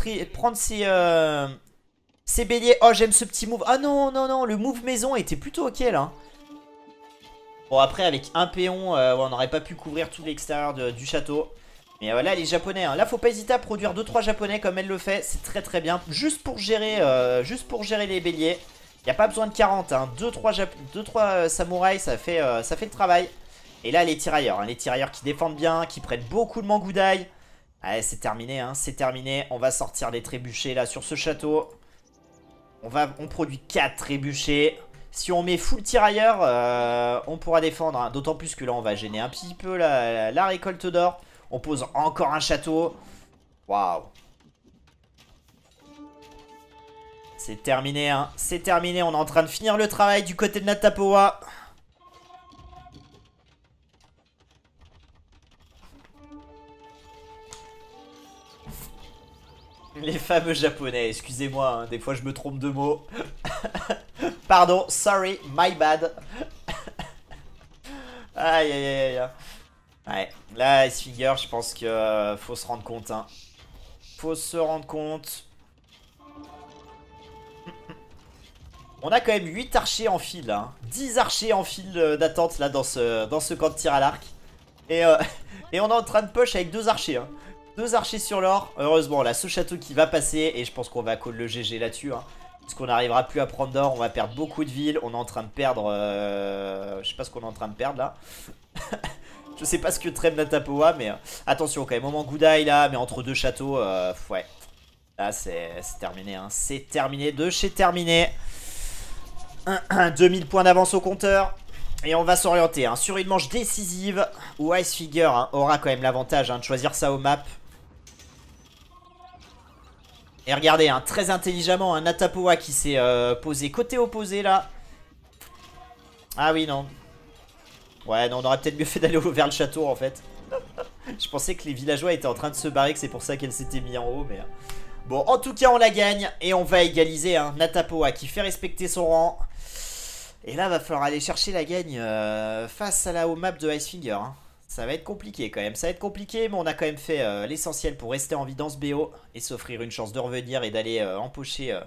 Speaker 1: béliers. Oh, j'aime ce petit move. Ah non, non, non, le move maison était plutôt ok là. Bon, après, avec un péon, on n'aurait pas pu couvrir tout l'extérieur du château. Mais là, les japonais, hein, là, faut pas hésiter à produire 2-3 japonais comme elle le fait. C'est très très bien. Juste pour gérer les béliers. Il n'y a pas besoin de 40. Hein. 2-3 samouraïs, ça fait le travail. Et là, les tirailleurs. Hein, les tirailleurs qui défendent bien, qui prennent beaucoup de Mangudai. Allez, c'est terminé. Hein, c'est terminé. On va sortir les trébuchets là sur ce château. On produit 4 trébuchets. Si on met full tirailleur, on pourra défendre. Hein. D'autant plus que là, on va gêner un petit peu la récolte d'or. On pose encore un château. Waouh. C'est terminé, hein. C'est terminé. On est en train de finir le travail du côté de Natapoa. Les fameux japonais, excusez-moi, hein, des fois je me trompe de mots. Pardon, sorry, my bad. Aïe aïe aïe aïe. Ouais, là, Icefinger, je pense que faut se rendre compte. Hein. Faut se rendre compte. On a quand même 8 archers en file. Hein. 10 archers en file d'attente là dans ce camp de tir à l'arc. Et, et on est en train de push avec 2 archers. Hein. 2 archers sur l'or. Heureusement, là, ce château qui va passer. Et je pense qu'on va call le GG là-dessus. Hein. Parce qu'on n'arrivera plus à prendre d'or. On va perdre beaucoup de villes. On est en train de perdre... je sais pas ce qu'on est en train de perdre là. Je sais pas ce que traîne Natapoa. Mais attention quand même. Moment Goudaï là. Mais entre 2 châteaux. Ouais. Là, c'est terminé. Hein. C'est terminé. De chez terminé. 2000 points d'avance au compteur. Et on va s'orienter hein, sur une manche décisive. Où Icefinger hein, aura quand même l'avantage hein, de choisir sa home map. Et regardez, hein, très intelligemment, un Natapoa qui s'est posé côté opposé là. Ah oui, non. Ouais, non, on aurait peut-être mieux fait d'aller vers le château en fait. Je pensais que les villageois étaient en train de se barrer, que c'est pour ça qu'elle s'était mis en haut. Mais bon, en tout cas, on la gagne. Et on va égaliser hein, Natapoa qui fait respecter son rang. Et là, va falloir aller chercher la gagne face à la home map de Icefinger. Hein. Ça va être compliqué quand même, ça va être compliqué, mais on a quand même fait l'essentiel pour rester en vie dans ce BO et s'offrir une chance de revenir et d'aller empocher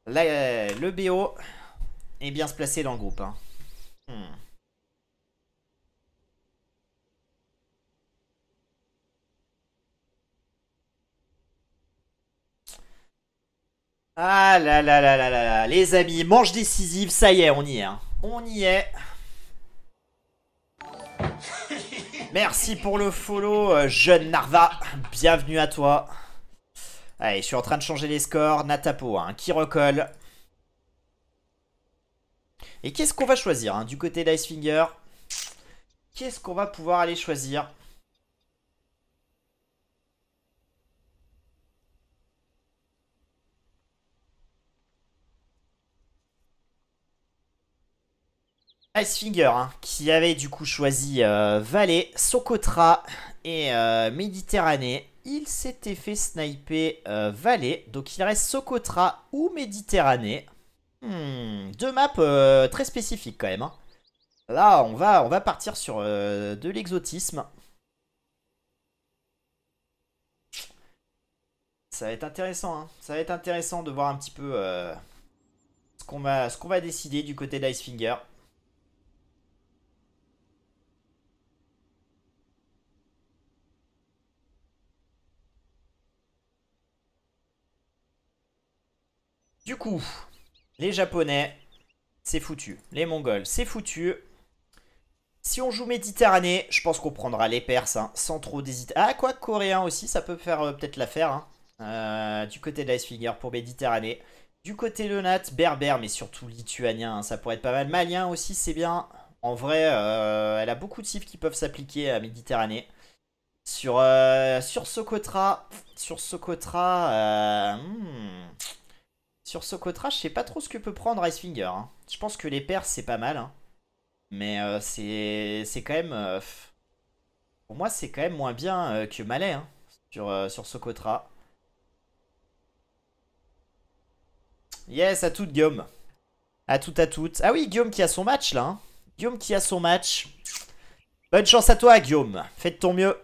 Speaker 1: le BO et bien se placer dans le groupe. Hein. Ah là là là là là là, les amis, manche décisive, ça y est, on y est. Hein. On y est. Merci pour le follow, jeune Narva. Bienvenue à toi. Allez, je suis en train de changer les scores. Natapo hein, qui recolle. Et qu'est-ce qu'on va choisir hein, du côté d'Icefinger? Qu'est-ce qu'on va pouvoir aller choisir? Icefinger, hein, qui avait du coup choisi Valais, Socotra et Méditerranée. Il s'était fait sniper Valais, donc il reste Socotra ou Méditerranée. Deux maps très spécifiques quand même. Hein. Là, on va partir sur de l'exotisme. Ça va être intéressant, hein. Ça va être intéressant de voir un petit peu ce qu'on va décider du côté d'Icefinger. Du coup, les Japonais, c'est foutu. Les Mongols, c'est foutu. Si on joue Méditerranée, je pense qu'on prendra les Perses, hein, sans trop d'hésiter. Ah, quoi, coréen aussi, ça peut faire peut-être l'affaire. Hein. Du côté de l'Icefinger pour Méditerranée. Du côté le Nat, berbère, mais surtout lituanien, hein, ça pourrait être pas mal. Malien aussi, c'est bien. En vrai, elle a beaucoup de cifs qui peuvent s'appliquer à Méditerranée. Sur Socotra, sur Socotra, sur Socotra, je sais pas trop ce que peut prendre Icefinger. Hein. Je pense que les Perses, c'est pas mal. Hein. Mais c'est quand même... pour moi, c'est quand même moins bien que Malais hein, sur Socotra. Yes, à toute Guillaume. À toute, à toute. Ah oui, Guillaume qui a son match là. Hein. Guillaume qui a son match. Bonne chance à toi, Guillaume. Fais de ton mieux.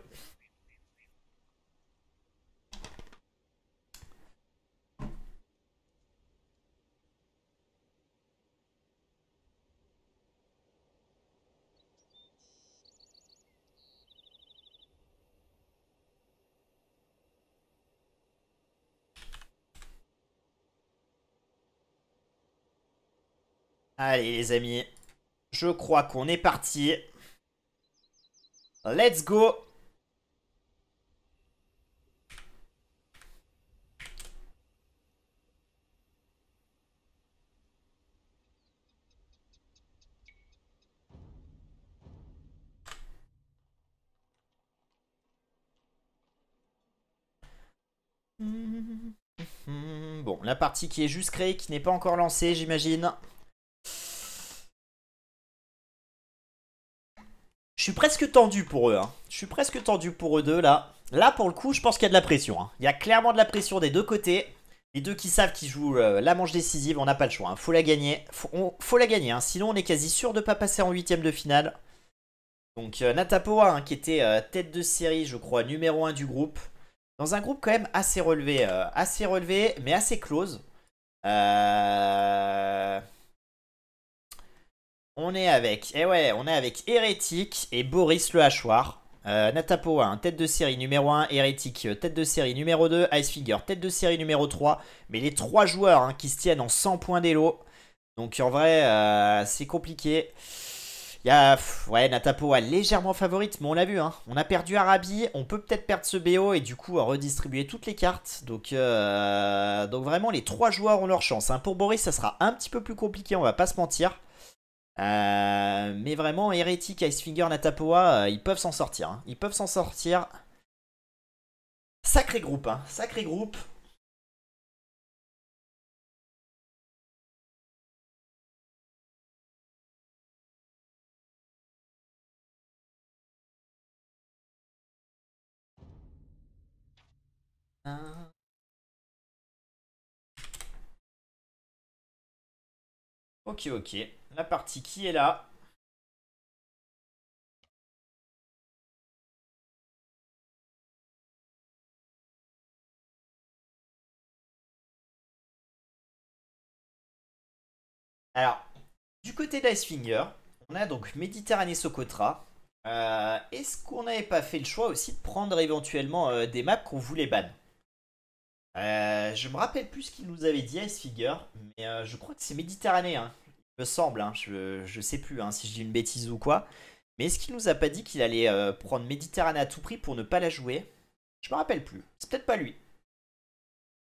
Speaker 1: Allez, les amis. Je crois qu'on est parti. Let's go. Bon, la partie qui est juste créée, qui n'est pas encore lancée, j'imagine. Je suis presque tendu pour eux. Hein. Je suis presque tendu pour eux deux, là. Là, pour le coup, je pense qu'il y a de la pression. Hein. Il y a clairement de la pression des deux côtés. Les deux qui savent qu'ils jouent la manche décisive, on n'a pas le choix. Hein. Faut la gagner. Faut la gagner. Hein. Sinon, on est quasi sûr de ne pas passer en huitième de finale. Donc, Natapoa, hein, qui était tête de série, je crois, numéro un du groupe. Dans un groupe quand même assez relevé, mais assez close. Euh... On est avec Hérétique et Boris le Hachoir. Natapoa, hein, tête de série numéro un, Hérétique, tête de série numéro 2, Icefinger, tête de série numéro 3. Mais les trois joueurs hein, qui se tiennent en 100 points d'élo. Donc en vrai, c'est compliqué. Il y a, ouais, Natapoa légèrement favorite, mais on l'a vu, hein. On a perdu Arabi, on peut peut-être perdre ce BO et du coup redistribuer toutes les cartes. Donc vraiment, les trois joueurs ont leur chance. Hein. Pour Boris, ça sera un petit peu plus compliqué, on va pas se mentir. Mais vraiment, Hérétique, Icefinger, Natapoa, ils peuvent s'en sortir. Hein. Ils peuvent s'en sortir. Sacré groupe, hein. Sacré groupe. Ok, ok. La partie qui est là. Alors, du côté d'Icefinger, on a donc Méditerranée Socotra. Est-ce qu'on n'avait pas fait le choix aussi de prendre éventuellement des maps qu'on voulait ban? Je me rappelle plus ce qu'il nous avait dit Icefinger, mais je crois que c'est Méditerranée, hein. Il me semble, hein. Je sais plus hein, si je dis une bêtise ou quoi. Mais est-ce qu'il nous a pas dit qu'il allait prendre Méditerranée à tout prix pour ne pas la jouer? Je me rappelle plus. C'est peut-être pas lui.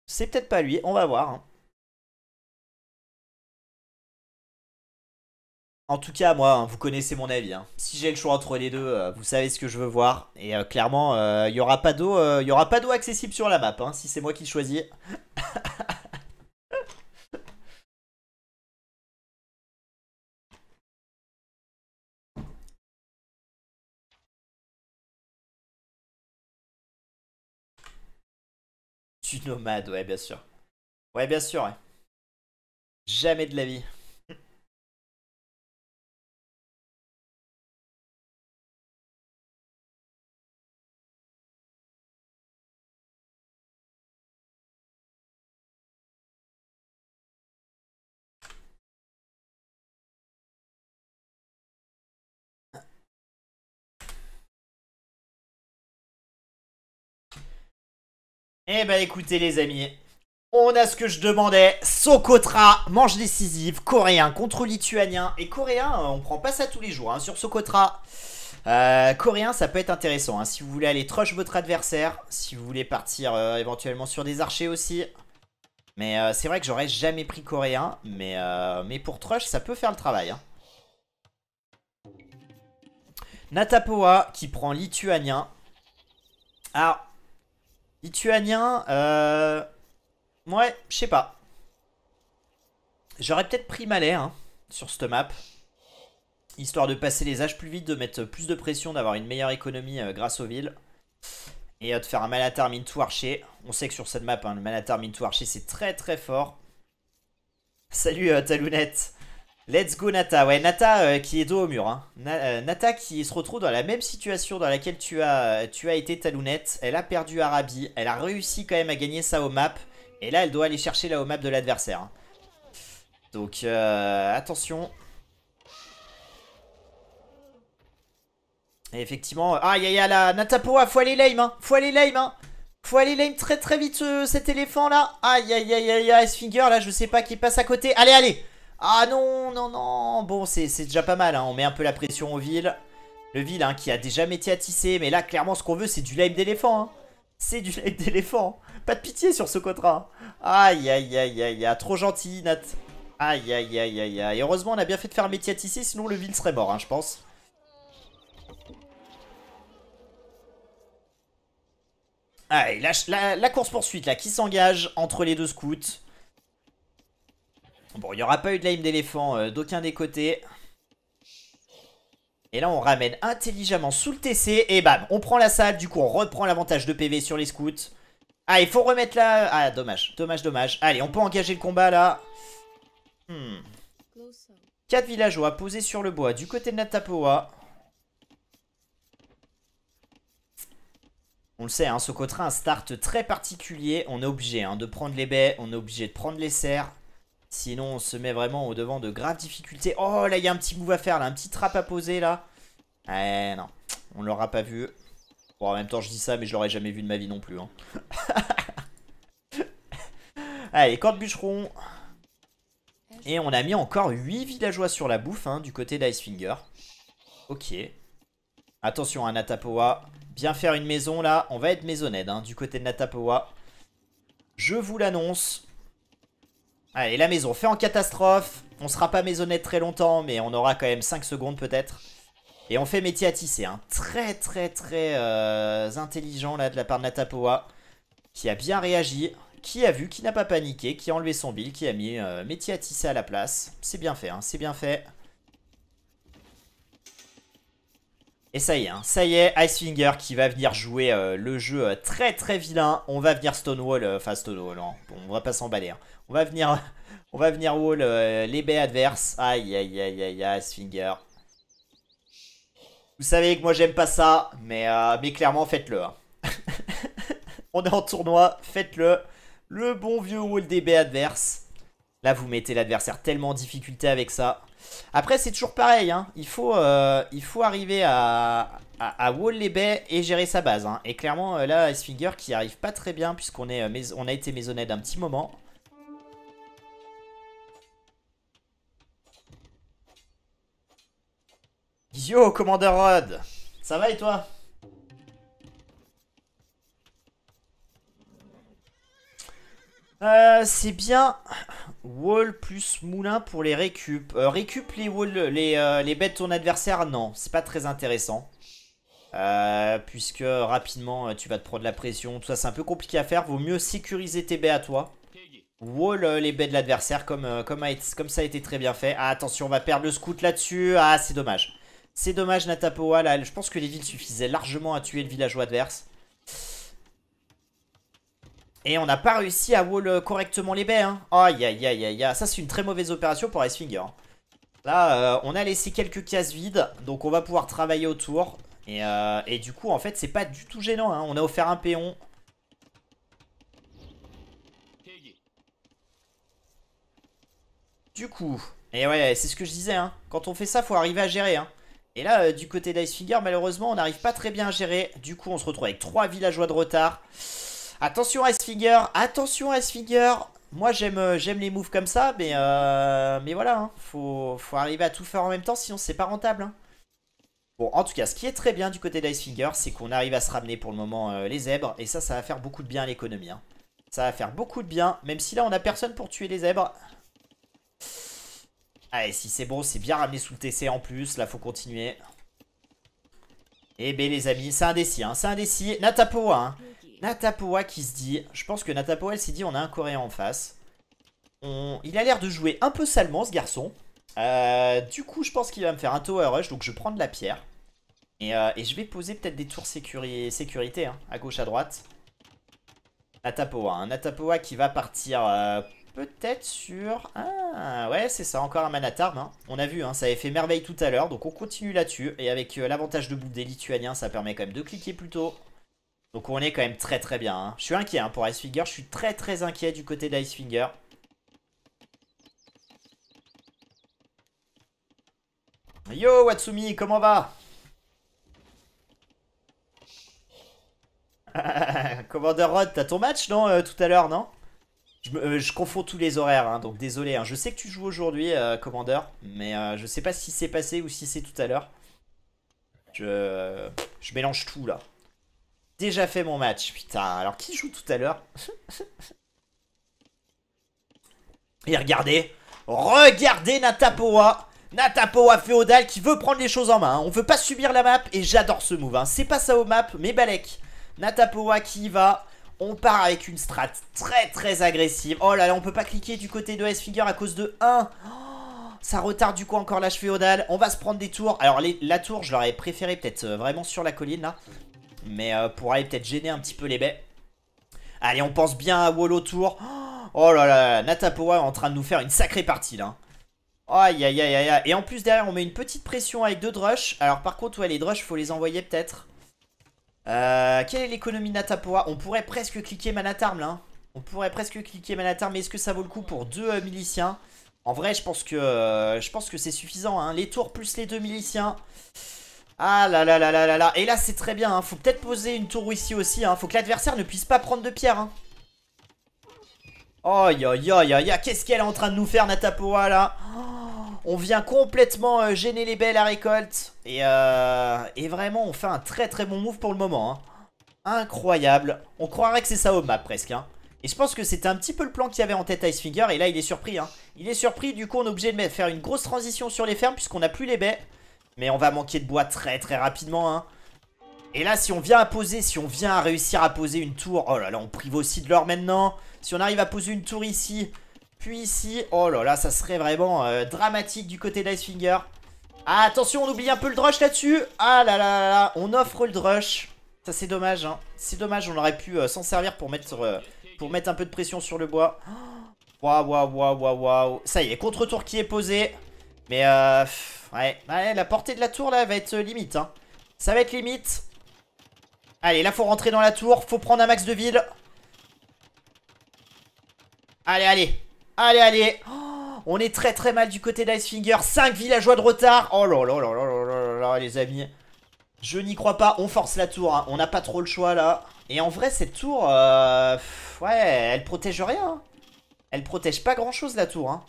Speaker 1: C'est peut-être pas lui, on va voir. Hein. En tout cas, moi, hein, vous connaissez mon avis. Hein. Si j'ai le choix entre les deux, vous savez ce que je veux voir. Et clairement, il n'y aura pas d'eau, il y aura pas d'eau accessible sur la map. Hein, si c'est moi qui choisis. Tu nomade, ouais, bien sûr. Ouais, bien sûr. Ouais. Jamais de la vie. Eh ben, écoutez, les amis. On a ce que je demandais. Socotra, manche décisive, coréen contre lituanien. Et coréen, on prend pas ça tous les jours hein, sur Socotra. Coréen, ça peut être intéressant. Hein, si vous voulez aller trush votre adversaire. Si vous voulez partir éventuellement sur des archers aussi. Mais c'est vrai que j'aurais jamais pris coréen. Mais pour trush, ça peut faire le travail. Hein. Natapoa qui prend lituanien. Alors, lituanien, ouais, je sais pas. J'aurais peut-être pris Malais hein, sur cette map. Histoire de passer les âges plus vite, de mettre plus de pression, d'avoir une meilleure économie grâce aux villes. Et de faire un Manatar mine tout archer. On sait que sur cette map, hein, le Manatar mine tout archer, c'est très très fort. Salut Talounette. Let's go Nata. Ouais, Nata qui est dos au mur. Hein. Nata qui se retrouve dans la même situation dans laquelle tu as été Talounette. Elle a perdu Arabi. Elle a réussi quand même à gagner sa home map. Et là, elle doit aller chercher la home map de l'adversaire. Hein. Donc, attention. Et effectivement... Ah, il y a la Natapoa. Faut aller lame. Hein. Faut aller lame. Hein. Faut aller lame très très vite cet éléphant là. Aïe aïe aïe aïe aïe. Sfinger là, je sais pas qui passe à côté. Allez, allez. Ah non, non, non. Bon, c'est déjà pas mal. Hein. On met un peu la pression au Ville. Le Ville hein, qui a déjà métier à tisser. Mais là, clairement, ce qu'on veut, c'est du lame d'éléphant. Hein. C'est du lame d'éléphant. Pas de pitié sur ce Socotra. Aïe, aïe, aïe, aïe, aïe. Trop gentil, Nat. Aïe, aïe, aïe, aïe, aïe. Et heureusement, on a bien fait de faire le métier à tisser. Sinon, le Ville serait mort, hein, je pense. Allez, la course-poursuite, là, qui s'engage entre les deux scouts. Bon, il n'y aura pas eu de lame d'éléphant d'aucun des côtés. Et là, on ramène intelligemment sous le TC. Et bam, on prend la salle. Du coup, on reprend l'avantage de PV sur les scouts. Ah, il faut remettre là. Ah, dommage, dommage, dommage. Allez, on peut engager le combat, là. 4 villageois posés sur le bois du côté de Natapoa. On le sait, hein, Socotra a un start très particulier. On est obligé hein, de prendre les baies. On est obligé de prendre les cerfs. Sinon, on se met vraiment au devant de graves difficultés. Oh, là, il y a un petit move à faire, là. Un petit trap à poser, là. Eh, non. On l'aura pas vu. Bon, en même temps, je dis ça, mais je l'aurais jamais vu de ma vie non plus. Hein. Allez, corde bûcheron. Et on a mis encore 8 villageois sur la bouffe, hein, du côté d'Icefinger. Ok. Attention à Natapoa. Bien faire une maison, là. On va être maisonnette, hein, du côté de Natapoa. Je vous l'annonce. Allez, la maison fait en catastrophe. On sera pas maisonnette très longtemps, mais on aura quand même 5 secondes peut-être. Et on fait métier à tisser. Hein. Très très très intelligent là de la part de Natapoa. Qui a bien réagi. Qui a vu, qui n'a pas paniqué. Qui a enlevé son build, qui a mis métier à tisser à la place. C'est bien fait, hein, c'est bien fait. Et ça y est, Icefinger qui va venir jouer le jeu très très vilain. On va venir Stonewall, enfin Stonewall, non, bon, on va pas s'emballer. Hein. On va venir wall les baies adverses. Aïe aïe aïe aïe aïe, Icefinger. Vous savez que moi j'aime pas ça, mais clairement faites-le. Hein. On est en tournoi, faites-le. Le bon vieux wall des baies adverses. Là vous mettez l'adversaire tellement en difficulté avec ça. Après c'est toujours pareil, hein. Il faut arriver à wall les baies et gérer sa base. Hein. Et clairement là Icefinger qui arrive pas très bien puisqu'on on a été maisonnette d'un petit moment. Yo Commander Rod, ça va et toi? C'est bien wall plus moulin pour les récup. Récup les wall, les bêtes de ton adversaire, non, c'est pas très intéressant. Puisque rapidement tu vas te prendre la pression, tout ça c'est un peu compliqué à faire. Vaut mieux sécuriser tes baies à toi. Wall les baies de l'adversaire comme ça a été très bien fait. Ah, attention, on va perdre le scout là-dessus. Ah, c'est dommage. C'est dommage Natapoa là, je pense que les villes suffisaient largement à tuer le villageois adverse. Et on n'a pas réussi à wall correctement les baies. Hein. Aïe aïe aïe aïe aïe. Ça c'est une très mauvaise opération pour Icefinger. Là on a laissé quelques cases vides. Donc on va pouvoir travailler autour. Et du coup en fait c'est pas du tout gênant. Hein. On a offert un péon. Du coup. Et ouais c'est ce que je disais. Hein. Quand on fait ça faut arriver à gérer. Hein. Et là du côté d'Icefinger malheureusement on n'arrive pas très bien à gérer. Du coup on se retrouve avec 3 villageois de retard. Attention Icefinger, attention Icefinger. Moi j'aime les moves comme ça, mais voilà, hein. Faut arriver à tout faire en même temps, sinon c'est pas rentable, hein. Bon, en tout cas, ce qui est très bien du côté d'Icefinger, c'est qu'on arrive à se ramener pour le moment les zèbres. Et ça va faire beaucoup de bien à l'économie, hein. Ça va faire beaucoup de bien, même si là on a personne pour tuer les zèbres. Allez, si c'est bon, c'est bien ramené sous le TC en plus, là faut continuer. Eh ben les amis, c'est indécis, hein, c'est indécis. Natapoa, hein. Natapoa qui se dit, je pense que Natapoa elle s'est dit on a un coréen en face. Il a l'air de jouer un peu salement ce garçon. Du coup je pense qu'il va me faire un tower rush, donc je prends de la pierre. Et je vais poser peut-être des tours sécurité, hein, à gauche à droite. Natapoa, hein, Natapoa qui va partir peut-être sur... Ah ouais c'est ça, encore un Manatarm, hein. On a vu, hein, ça avait fait merveille tout à l'heure, donc on continue là-dessus. Et avec l'avantage de bout des Lituaniens, ça permet quand même de cliquer plus tôt. Donc on est quand même très très bien, hein. Je suis inquiet, hein, pour Icefinger, je suis très très inquiet du côté d'Icefinger. Yo Watsumi, comment va? Commander Rod, t'as ton match non tout à l'heure, non? Je confonds tous les horaires, hein, donc désolé, hein. Je sais que tu joues aujourd'hui, Commander, mais je sais pas si c'est passé ou si c'est tout à l'heure. Je mélange tout là. Déjà fait mon match, putain. Alors qui joue tout à l'heure? Et regardez Natapoa. Natapoa féodal qui veut prendre les choses en main, hein. On veut pas subir la map et j'adore ce move, hein. C'est pas ça aux maps, mais Balek. Natapoa qui y va. On part avec une strat très très agressive. Oh là là, on peut pas cliquer du côté de Icefinger à cause de 1. Oh, ça retarde du coup encore l'âge féodal. On va se prendre des tours. Alors la tour, je l'aurais préféré peut-être vraiment sur la colline là. Mais pour aller peut-être gêner un petit peu les baies. Allez, on pense bien à Wall autour. Oh là là, Natapoa est en train de nous faire une sacrée partie là. Aïe aïe aïe aïe. Et en plus derrière on met une petite pression avec 2 drush. Alors par contre ouais, les drush faut les envoyer peut-être. Quelle est l'économie Natapoa? On pourrait presque cliquer Manatarm là, hein. On pourrait presque cliquer Manatarm, mais est-ce que ça vaut le coup pour 2 miliciens? En vrai je pense que c'est suffisant, hein. Les tours plus les 2 miliciens. Ah là là là là là là. Et là c'est très bien, hein. Faut peut-être poser une tour ici aussi, hein. Faut que l'adversaire ne puisse pas prendre de pierre, hein. Oh ya ya ya ya. Qu'est-ce qu'elle est en train de nous faire Natapoa là? On vient complètement gêner les baies à la récolte. Et vraiment on fait un très très bon move pour le moment, hein. Incroyable. On croirait que c'est ça au map presque, hein. Et je pense que c'était un petit peu le plan qu'il y avait en tête Icefinger. Et là il est surpris, hein. Il est surpris, du coup on est obligé de faire une grosse transition sur les fermes puisqu'on n'a plus les baies. Mais on va manquer de bois très très rapidement, hein. Et là si on vient à réussir à poser une tour. Oh là là, on prive aussi de l'or maintenant. Si on arrive à poser une tour ici, puis ici, oh là là, ça serait vraiment dramatique du côté d'Icefinger. Ah, attention, on oublie un peu le drush là-dessus. Ah là là là là, on offre le drush. Ça c'est dommage, hein. C'est dommage, on aurait pu s'en servir pour mettre un peu de pression sur le bois. Waouh, waouh, waouh, waouh, waouh. Ça y est, contre-tour qui est posé. Mais ouais, la portée de la tour là va être limite, hein. Ça va être limite. Allez, là faut rentrer dans la tour, faut prendre un max de ville. Allez, allez. Allez, allez. Oh, on est très très mal du côté d'Icefinger. 5 villageois de retard. Oh là là là là là là là, les amis. Je n'y crois pas. On force la tour, hein. On n'a pas trop le choix là. Et en vrai, cette tour, ouais, elle protège rien, hein. Elle protège pas grand chose la tour, hein.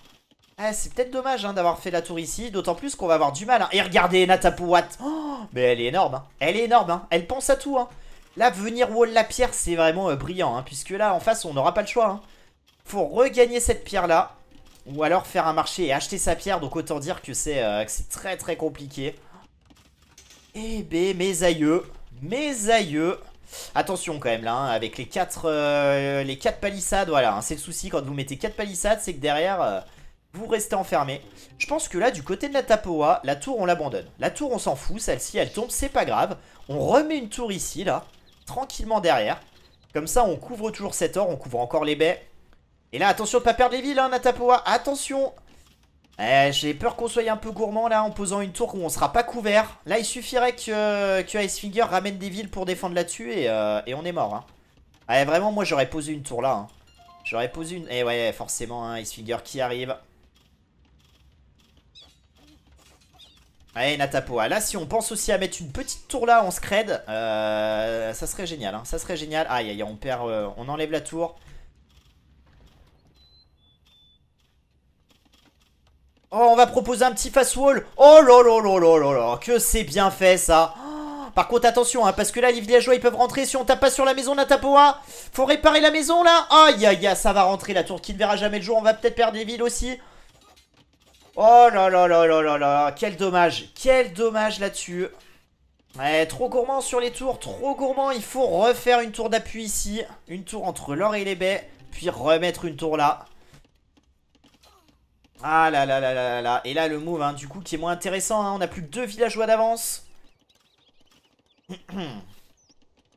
Speaker 1: Ah, c'est peut-être dommage, hein, d'avoir fait la tour ici. D'autant plus qu'on va avoir du mal, hein. Et regardez Natapoa. Oh, mais elle est énorme, hein. Elle est énorme, hein. Elle pense à tout, hein. Là, venir wall la pierre, c'est vraiment brillant, hein. Puisque là, en face, on n'aura pas le choix, hein. Faut regagner cette pierre là. Ou alors faire un marché et acheter sa pierre. Donc autant dire que c'est très très compliqué. Eh ben mes aïeux. Mes aïeux. Attention quand même là, hein, avec les 4 palissades. Voilà, hein, c'est le souci quand vous mettez 4 palissades. C'est que derrière vous restez enfermé. Je pense que là du côté de Natapoa, la tour on l'abandonne. La tour on s'en fout, celle-ci elle tombe, c'est pas grave. On remet une tour ici là. Tranquillement derrière. Comme ça on couvre toujours cet or, on couvre encore les baies. Et là, attention de pas perdre les villes, hein, Natapoa. Attention. J'ai peur qu'on soit un peu gourmand là en posant une tour où on sera pas couvert. Là, il suffirait que Icefinger ramène des villes pour défendre là-dessus et on est mort, hein. Ouais, vraiment, moi j'aurais posé une tour là, hein. J'aurais posé une... Et ouais, forcément, hein, Icefinger qui arrive. Allez, Natapoa. Là, si on pense aussi à mettre une petite tour là en scred, ça serait génial. Hein. Ça serait génial. Aïe, aïe, on perd, on enlève la tour. Oh, on va proposer un petit fast wall. Oh là là là là là là. Que c'est bien fait ça. Oh, par contre, attention, hein, parce que là, les villageois, ils peuvent rentrer. Si on tape pas sur la maison Natapoa, faut réparer la maison là. Aïe, aïe, aïe, ça va rentrer. La tour qui ne verra jamais le jour. On va peut-être perdre des villes aussi. Oh là là là là là là. Quel dommage là-dessus. Ouais, trop gourmand sur les tours. Trop gourmand. Il faut refaire une tour d'appui ici. Une tour entre l'or et les baies. Puis remettre une tour là. Ah là là là là là. Et là le move hein, du coup qui est moins intéressant hein. On a plus que 2 villageois d'avance.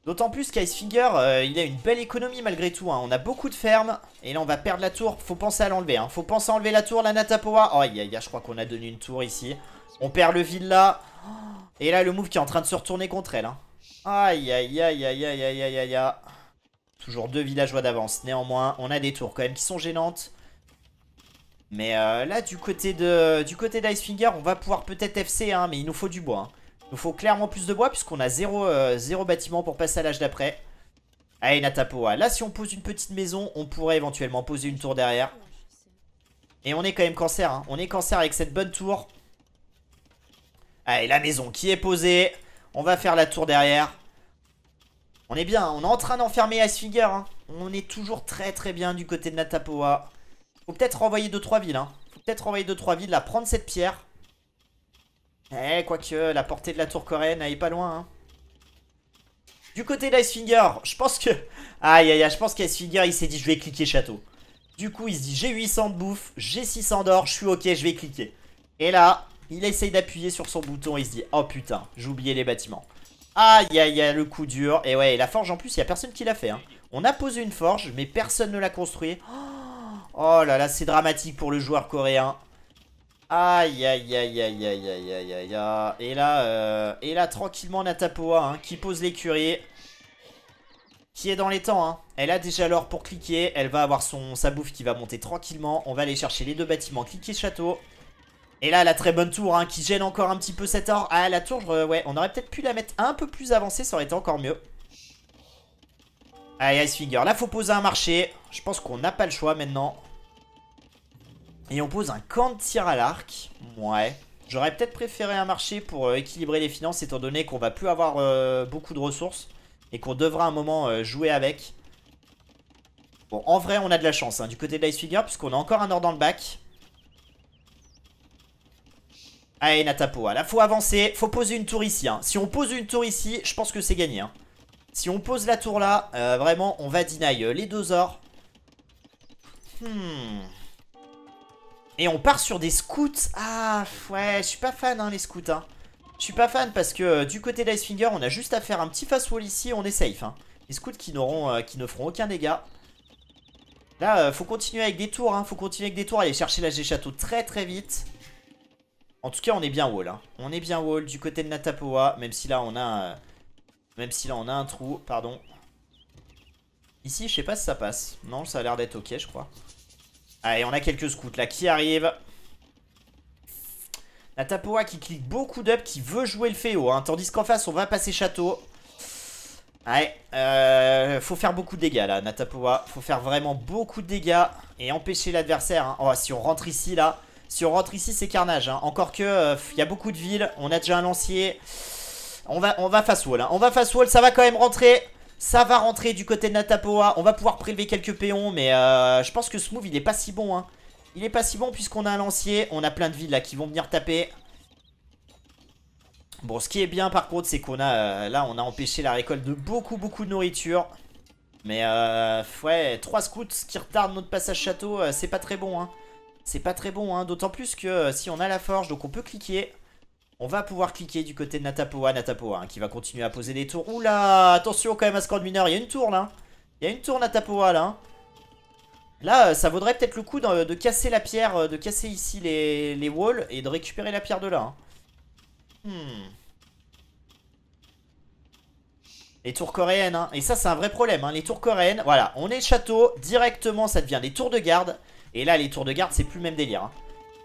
Speaker 1: D'autant plus qu'Icefinger il a une belle économie malgré tout hein. On a beaucoup de fermes. Et là on va perdre la tour. Faut penser à l'enlever hein. Faut penser à enlever la tour la Natapoa. Oh aïe aïe, je crois qu'on a donné une tour ici. On perd le villa. Et là le move qui est en train de se retourner contre elle hein. Aïe aïe aïe aïe aïe aïe aïe aïe aïe. Toujours 2 villageois d'avance. Néanmoins on a des tours quand même qui sont gênantes. Mais là du côté d'Icefinger on va pouvoir peut-être FC hein, mais il nous faut du bois hein. Il nous faut clairement plus de bois puisqu'on a 0 bâtiment pour passer à l'âge d'après. Allez Natapoa, là si on pose une petite maison on pourrait éventuellement poser une tour derrière. Et on est quand même cancer hein. On est cancer avec cette bonne tour. Allez la maison qui est posée. On va faire la tour derrière. On est bien, on est en train d'enfermer Icefinger hein. On est toujours très très bien du côté de Natapoa. Faut peut-être renvoyer 2-3 villes hein. Faut peut-être renvoyer 2-3 villes là, prendre cette pierre. Quoique la portée de la tour coréenne elle est pas loin hein. Du côté d'Icefinger, je pense que... Aïe aïe aïe, je pense qu'Icefinger il s'est dit je vais cliquer château. Du coup il se dit j'ai 800 de bouffe, j'ai 600 d'or, je suis ok, je vais cliquer. Et là, il essaye d'appuyer sur son bouton, il se dit oh putain, j'ai oublié les bâtiments. Aïe aïe aïe, le coup dur. Et ouais, la forge en plus, il n'y a personne qui l'a fait hein. On a posé une forge, mais personne ne l'a construit. Oh là là, c'est dramatique pour le joueur coréen. Aïe aïe aïe aïe aïe aïe aïe aïe aïe. Et là tranquillement Natapoa hein, qui pose l'écurie. Qui est dans les temps hein. Elle a déjà l'or pour cliquer. Elle va avoir sa bouffe qui va monter tranquillement. On va aller chercher les 2 bâtiments, cliquer château. Et là la très bonne tour hein, qui gêne encore un petit peu cet or. Ah la tour, ouais, on aurait peut-être pu la mettre un peu plus avancée. Ça aurait été encore mieux. Allez Icefinger, là faut poser un marché. Je pense qu'on n'a pas le choix maintenant. Et on pose un camp de tir à l'arc. Ouais. J'aurais peut-être préféré un marché pour équilibrer les finances étant donné qu'on va plus avoir beaucoup de ressources. Et qu'on devra à un moment jouer avec. Bon, en vrai, on a de la chance hein, du côté de l'Icefinger puisqu'on a encore un or dans le bac. Allez, Natapoa. Là, faut avancer. Faut poser une tour ici. Hein. Si on pose une tour ici, je pense que c'est gagné. Hein. Si on pose la tour là, vraiment, on va deny les 2 ors. Et on part sur des scouts. Ah, ouais, je suis pas fan, hein, les scouts. Hein. Je suis pas fan parce que du côté d'Icefinger, on a juste à faire un petit fast wall ici. On est safe. Hein. Les scouts qui ne feront aucun dégât. Là, faut continuer avec des tours. Hein. Faut continuer avec des tours. Aller chercher l'âge des châteaux très très vite. En tout cas, on est bien wall. Hein. On est bien wall du côté de Natapoa. Même si là, on a un trou. Pardon. Ici, je sais pas si ça passe. Non, ça a l'air d'être ok, je crois. Allez, on a quelques scouts là qui arrivent. Natapoa qui clique beaucoup d'up, qui veut jouer le féo. Hein, tandis qu'en face, on va passer château. Ouais, faut faire beaucoup de dégâts là, Natapoa. Faut faire vraiment beaucoup de dégâts et empêcher l'adversaire. Hein. Oh, si on rentre ici là. Si on rentre ici, c'est carnage. Hein. Encore que, il y a beaucoup de villes. On a déjà un lancier. On va face wall. Hein. On va face wall, ça va quand même rentrer. Ça va rentrer du côté de Natapoa. On va pouvoir prélever quelques péons. Mais je pense que ce move il est pas si bon hein. Il est pas si bon puisqu'on a un lancier. On a plein de villes là qui vont venir taper. Bon, ce qui est bien par contre c'est qu'on a là on a empêché la récolte de beaucoup de nourriture. Mais ouais, 3 scouts qui retardent notre passage château, c'est pas très bon hein. C'est pas très bon hein. D'autant plus que si on a la forge, donc on peut cliquer. On va pouvoir cliquer du côté de Natapoa hein, qui va continuer à poser des tours. Oula, attention quand même à Scand mineur, il y a une tour là. Il y a une tour Natapoa là. Hein. Là, ça vaudrait peut-être le coup de casser la pierre, de casser ici les walls et de récupérer la pierre de là. Hein. Les tours coréennes, hein. Et ça c'est un vrai problème, hein. Les tours coréennes, voilà, on est château, directement ça devient des tours de garde. Et là les tours de garde c'est plus le même délire hein.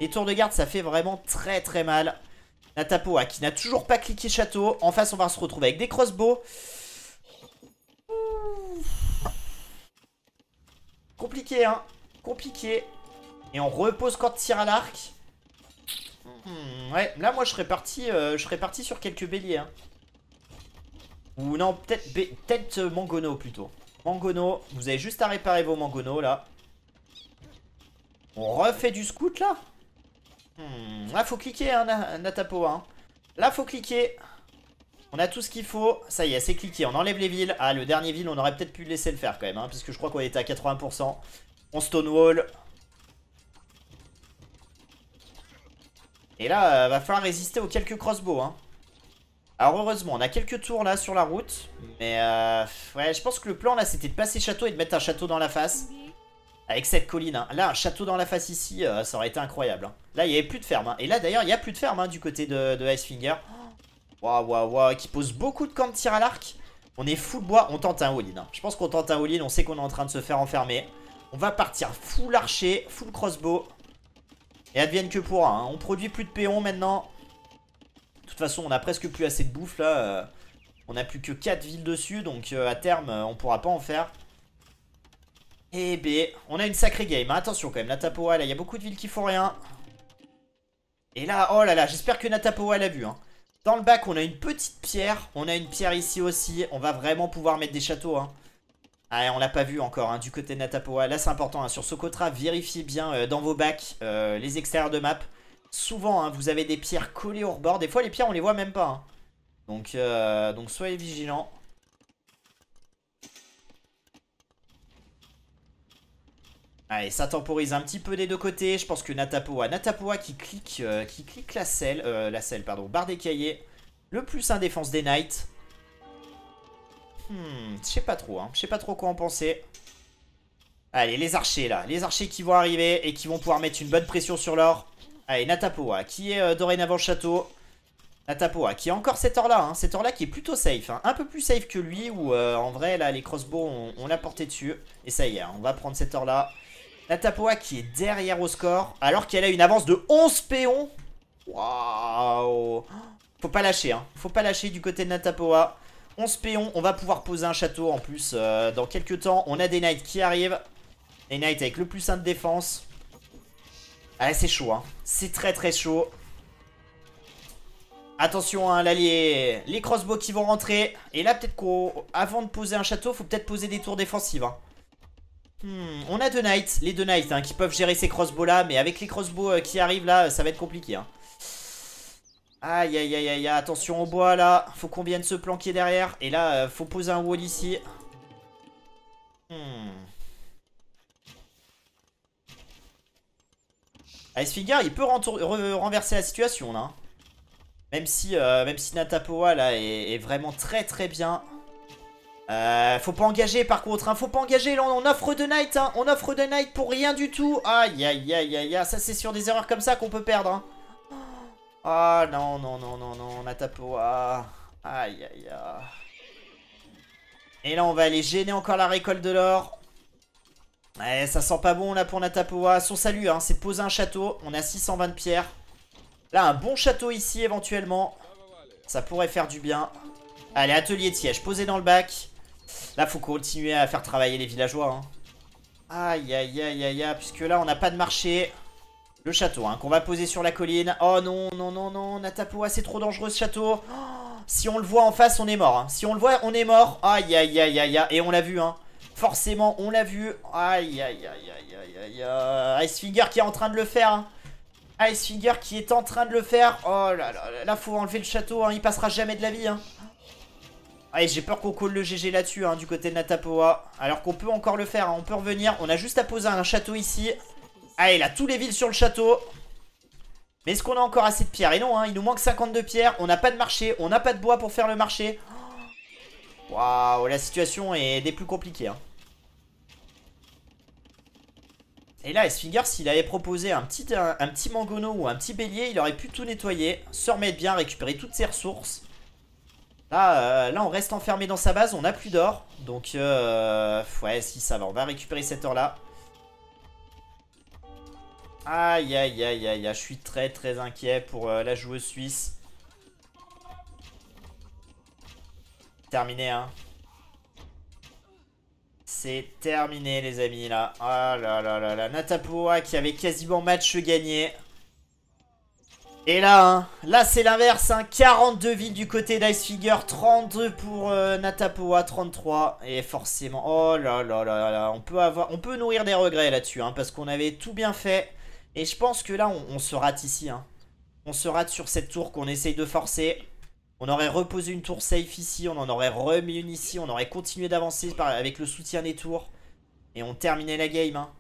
Speaker 1: Les tours de garde ça fait vraiment très très mal. Natapoa qui n'a toujours pas cliqué château. En face, on va se retrouver avec des crossbows. Compliqué, hein. Compliqué. Et on repose corps de tir à l'arc. Ouais, là, moi, je serais parti sur quelques béliers. Hein. Ou non, peut-être Mangono, plutôt. Mangono, vous avez juste à réparer vos Mangono, là. On refait du scout, là. Là, faut cliquer, hein, Natapoa. Hein. Là, faut cliquer. On a tout ce qu'il faut. Ça y est, c'est cliqué. On enlève les villes. Ah, le dernier ville, on aurait peut-être pu le laisser le faire quand même. Hein, parce que je crois qu'on était à 80%. On stonewall. Et là, va falloir résister aux quelques crossbows. Hein. Alors, heureusement, on a quelques tours là sur la route. Mais ouais, je pense que le plan là, c'était de passer château et de mettre un château dans la face. Avec cette colline. Hein. Là, un château dans la face ici, ça aurait été incroyable. Hein. Là, il n'y avait plus de ferme. Hein. Et là, d'ailleurs, il n'y a plus de ferme hein, du côté de Icefinger. Waouh, waouh, waouh. Qui pose beaucoup de camps de tir à l'arc. On est full bois. On tente un all-in. Hein. Je pense qu'on tente un all-in. On sait qu'on est en train de se faire enfermer. On va partir full archer, full crossbow. Et advienne que pourra. Hein. On produit plus de péons maintenant. De toute façon, on a presque plus assez de bouffe là. On a plus que 4 villes dessus. Donc à terme, on pourra pas en faire. Et B, on a une sacrée game. Attention quand même, Natapoa, là, il y a beaucoup de villes qui font rien. Et là, oh là là, j'espère que Natapoa l'a vu. Hein. Dans le bac, on a une petite pierre. On a une pierre ici aussi. On va vraiment pouvoir mettre des châteaux. Hein. Ah, on l'a pas vu encore hein, du côté de Natapoa. Là, c'est important. Hein, sur Socotra, vérifiez bien dans vos bacs les extérieurs de map. Souvent, hein, vous avez des pierres collées au rebord. Des fois, les pierres, on les voit même pas. Hein. Donc soyez vigilants. Allez, ça temporise un petit peu des deux côtés. Je pense que Natapoa qui clique la selle, pardon, barre des cahiers. Le plus 1 défense des Knights. Je sais pas trop, hein. Je sais pas trop quoi en penser. Allez, les archers là. Les archers qui vont arriver et qui vont pouvoir mettre une bonne pression sur l'or. Allez, Natapoa qui est dorénavant château. Natapoa qui a encore cet or là. Hein. Cet or là qui est plutôt safe. Hein. Un peu plus safe que lui où en vrai là les crossbows on l'a porté dessus. Et ça y est, hein, on va prendre cet or là. Natapoa qui est derrière au score. Alors qu'elle a une avance de 11 péons. Waouh. Faut pas lâcher. Hein. Faut pas lâcher du côté de Natapoa. 11 péons. On va pouvoir poser un château en plus dans quelques temps. On a des knights qui arrivent. Les knights avec le plus 1 de défense. Ah, c'est chaud. Hein. C'est très très chaud. Attention, hein, là, les crossbows qui vont rentrer. Et là, peut-être qu'avant de poser un château, faut peut-être poser des tours défensives. Hein. On a deux knights, les deux knights hein, qui peuvent gérer ces crossbows là. Mais avec les crossbows qui arrivent là, ça va être compliqué. Hein. Aïe, aïe, aïe, aïe, attention au bois là. Faut qu'on vienne se planquer derrière. Et là, faut poser un wall ici. Icefinger, il peut renverser la situation là. Même si Natapoa là est vraiment très très bien. Faut pas engager par contre, hein. Faut pas engager, là on offre de Knight, hein. On offre de Knight pour rien du tout. Aïe aïe aïe aïe aïe. Ça c'est sur des erreurs comme ça qu'on peut perdre hein. Ah non non non non non, Natapoa. Aïe aïe aïe. Et là on va aller gêner encore la récolte de l'or. Ouais, ça sent pas bon là pour Natapoa. Son salut hein, c'est de poser un château. On a 620 de pierres. Là un bon château ici éventuellement. Ça pourrait faire du bien. Allez, atelier de siège posé dans le bac. Là, faut continuer à faire travailler les villageois. Hein. Aïe, aïe, aïe, aïe, aïe. Puisque là, on n'a pas de marché. Le château, hein, qu'on va poser sur la colline. Oh non, non, non, non. Natapoa, c'est trop dangereux ce château. Oh, si on le voit en face, on est mort. Hein. Si on le voit, on est mort. Aïe, aïe, aïe, aïe, aïe. Et on l'a vu, hein. Forcément, on l'a vu. Aïe, aïe, aïe, aïe, aïe, aïe. Icefinger qui est en train de le faire. Hein. Icefinger qui est en train de le faire. Oh là là, là, faut enlever le château. Hein. Il passera jamais de la vie. Hein. Allez, j'ai peur qu'on call le GG là-dessus, hein, du côté de Natapoa. Alors qu'on peut encore le faire, hein, on peut revenir. On a juste à poser un château ici. Allez, là, tous les villes sur le château. Mais est-ce qu'on a encore assez de pierres? Et non, hein, il nous manque 52 pierres. On n'a pas de marché, on n'a pas de bois pour faire le marché. Waouh, la situation est des plus compliquées. Hein. Et là, Icefinger, s'il avait proposé un petit mangono ou un petit bélier, il aurait pu tout nettoyer, se remettre bien, récupérer toutes ses ressources. Là, on reste enfermé dans sa base, on n'a plus d'or. Donc, ouais, si ça va, on va récupérer cette or-là. Aïe, aïe, aïe, aïe, aïe, je suis très très inquiet pour la joueuse suisse. terminé, hein. C'est terminé, les amis, là. Ah là là là là. Natapoa qui avait quasiment match gagné. Et là, hein, là c'est l'inverse, hein, 42 vies du côté d'Ice Figure, 32 pour Natapoa, 33. Et forcément, oh là là là là, on peut nourrir des regrets là-dessus, hein, parce qu'on avait tout bien fait. Et je pense que là, on se rate ici, hein. On se rate sur cette tour qu'on essaye de forcer. On aurait reposé une tour safe ici, on en aurait remis une ici, on aurait continué d'avancer avec le soutien des tours. Et on terminait la game, hein.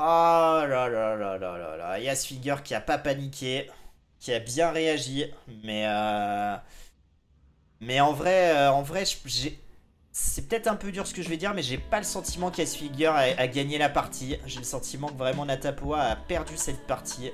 Speaker 1: Oh là là là là là là. Yasfinger qui a pas paniqué, qui a bien réagi. Mais en vrai c'est peut-être un peu dur ce que je vais dire, mais j'ai pas le sentiment qu'Yasfinger a gagné la partie. J'ai le sentiment que vraiment Natapoa a perdu cette partie.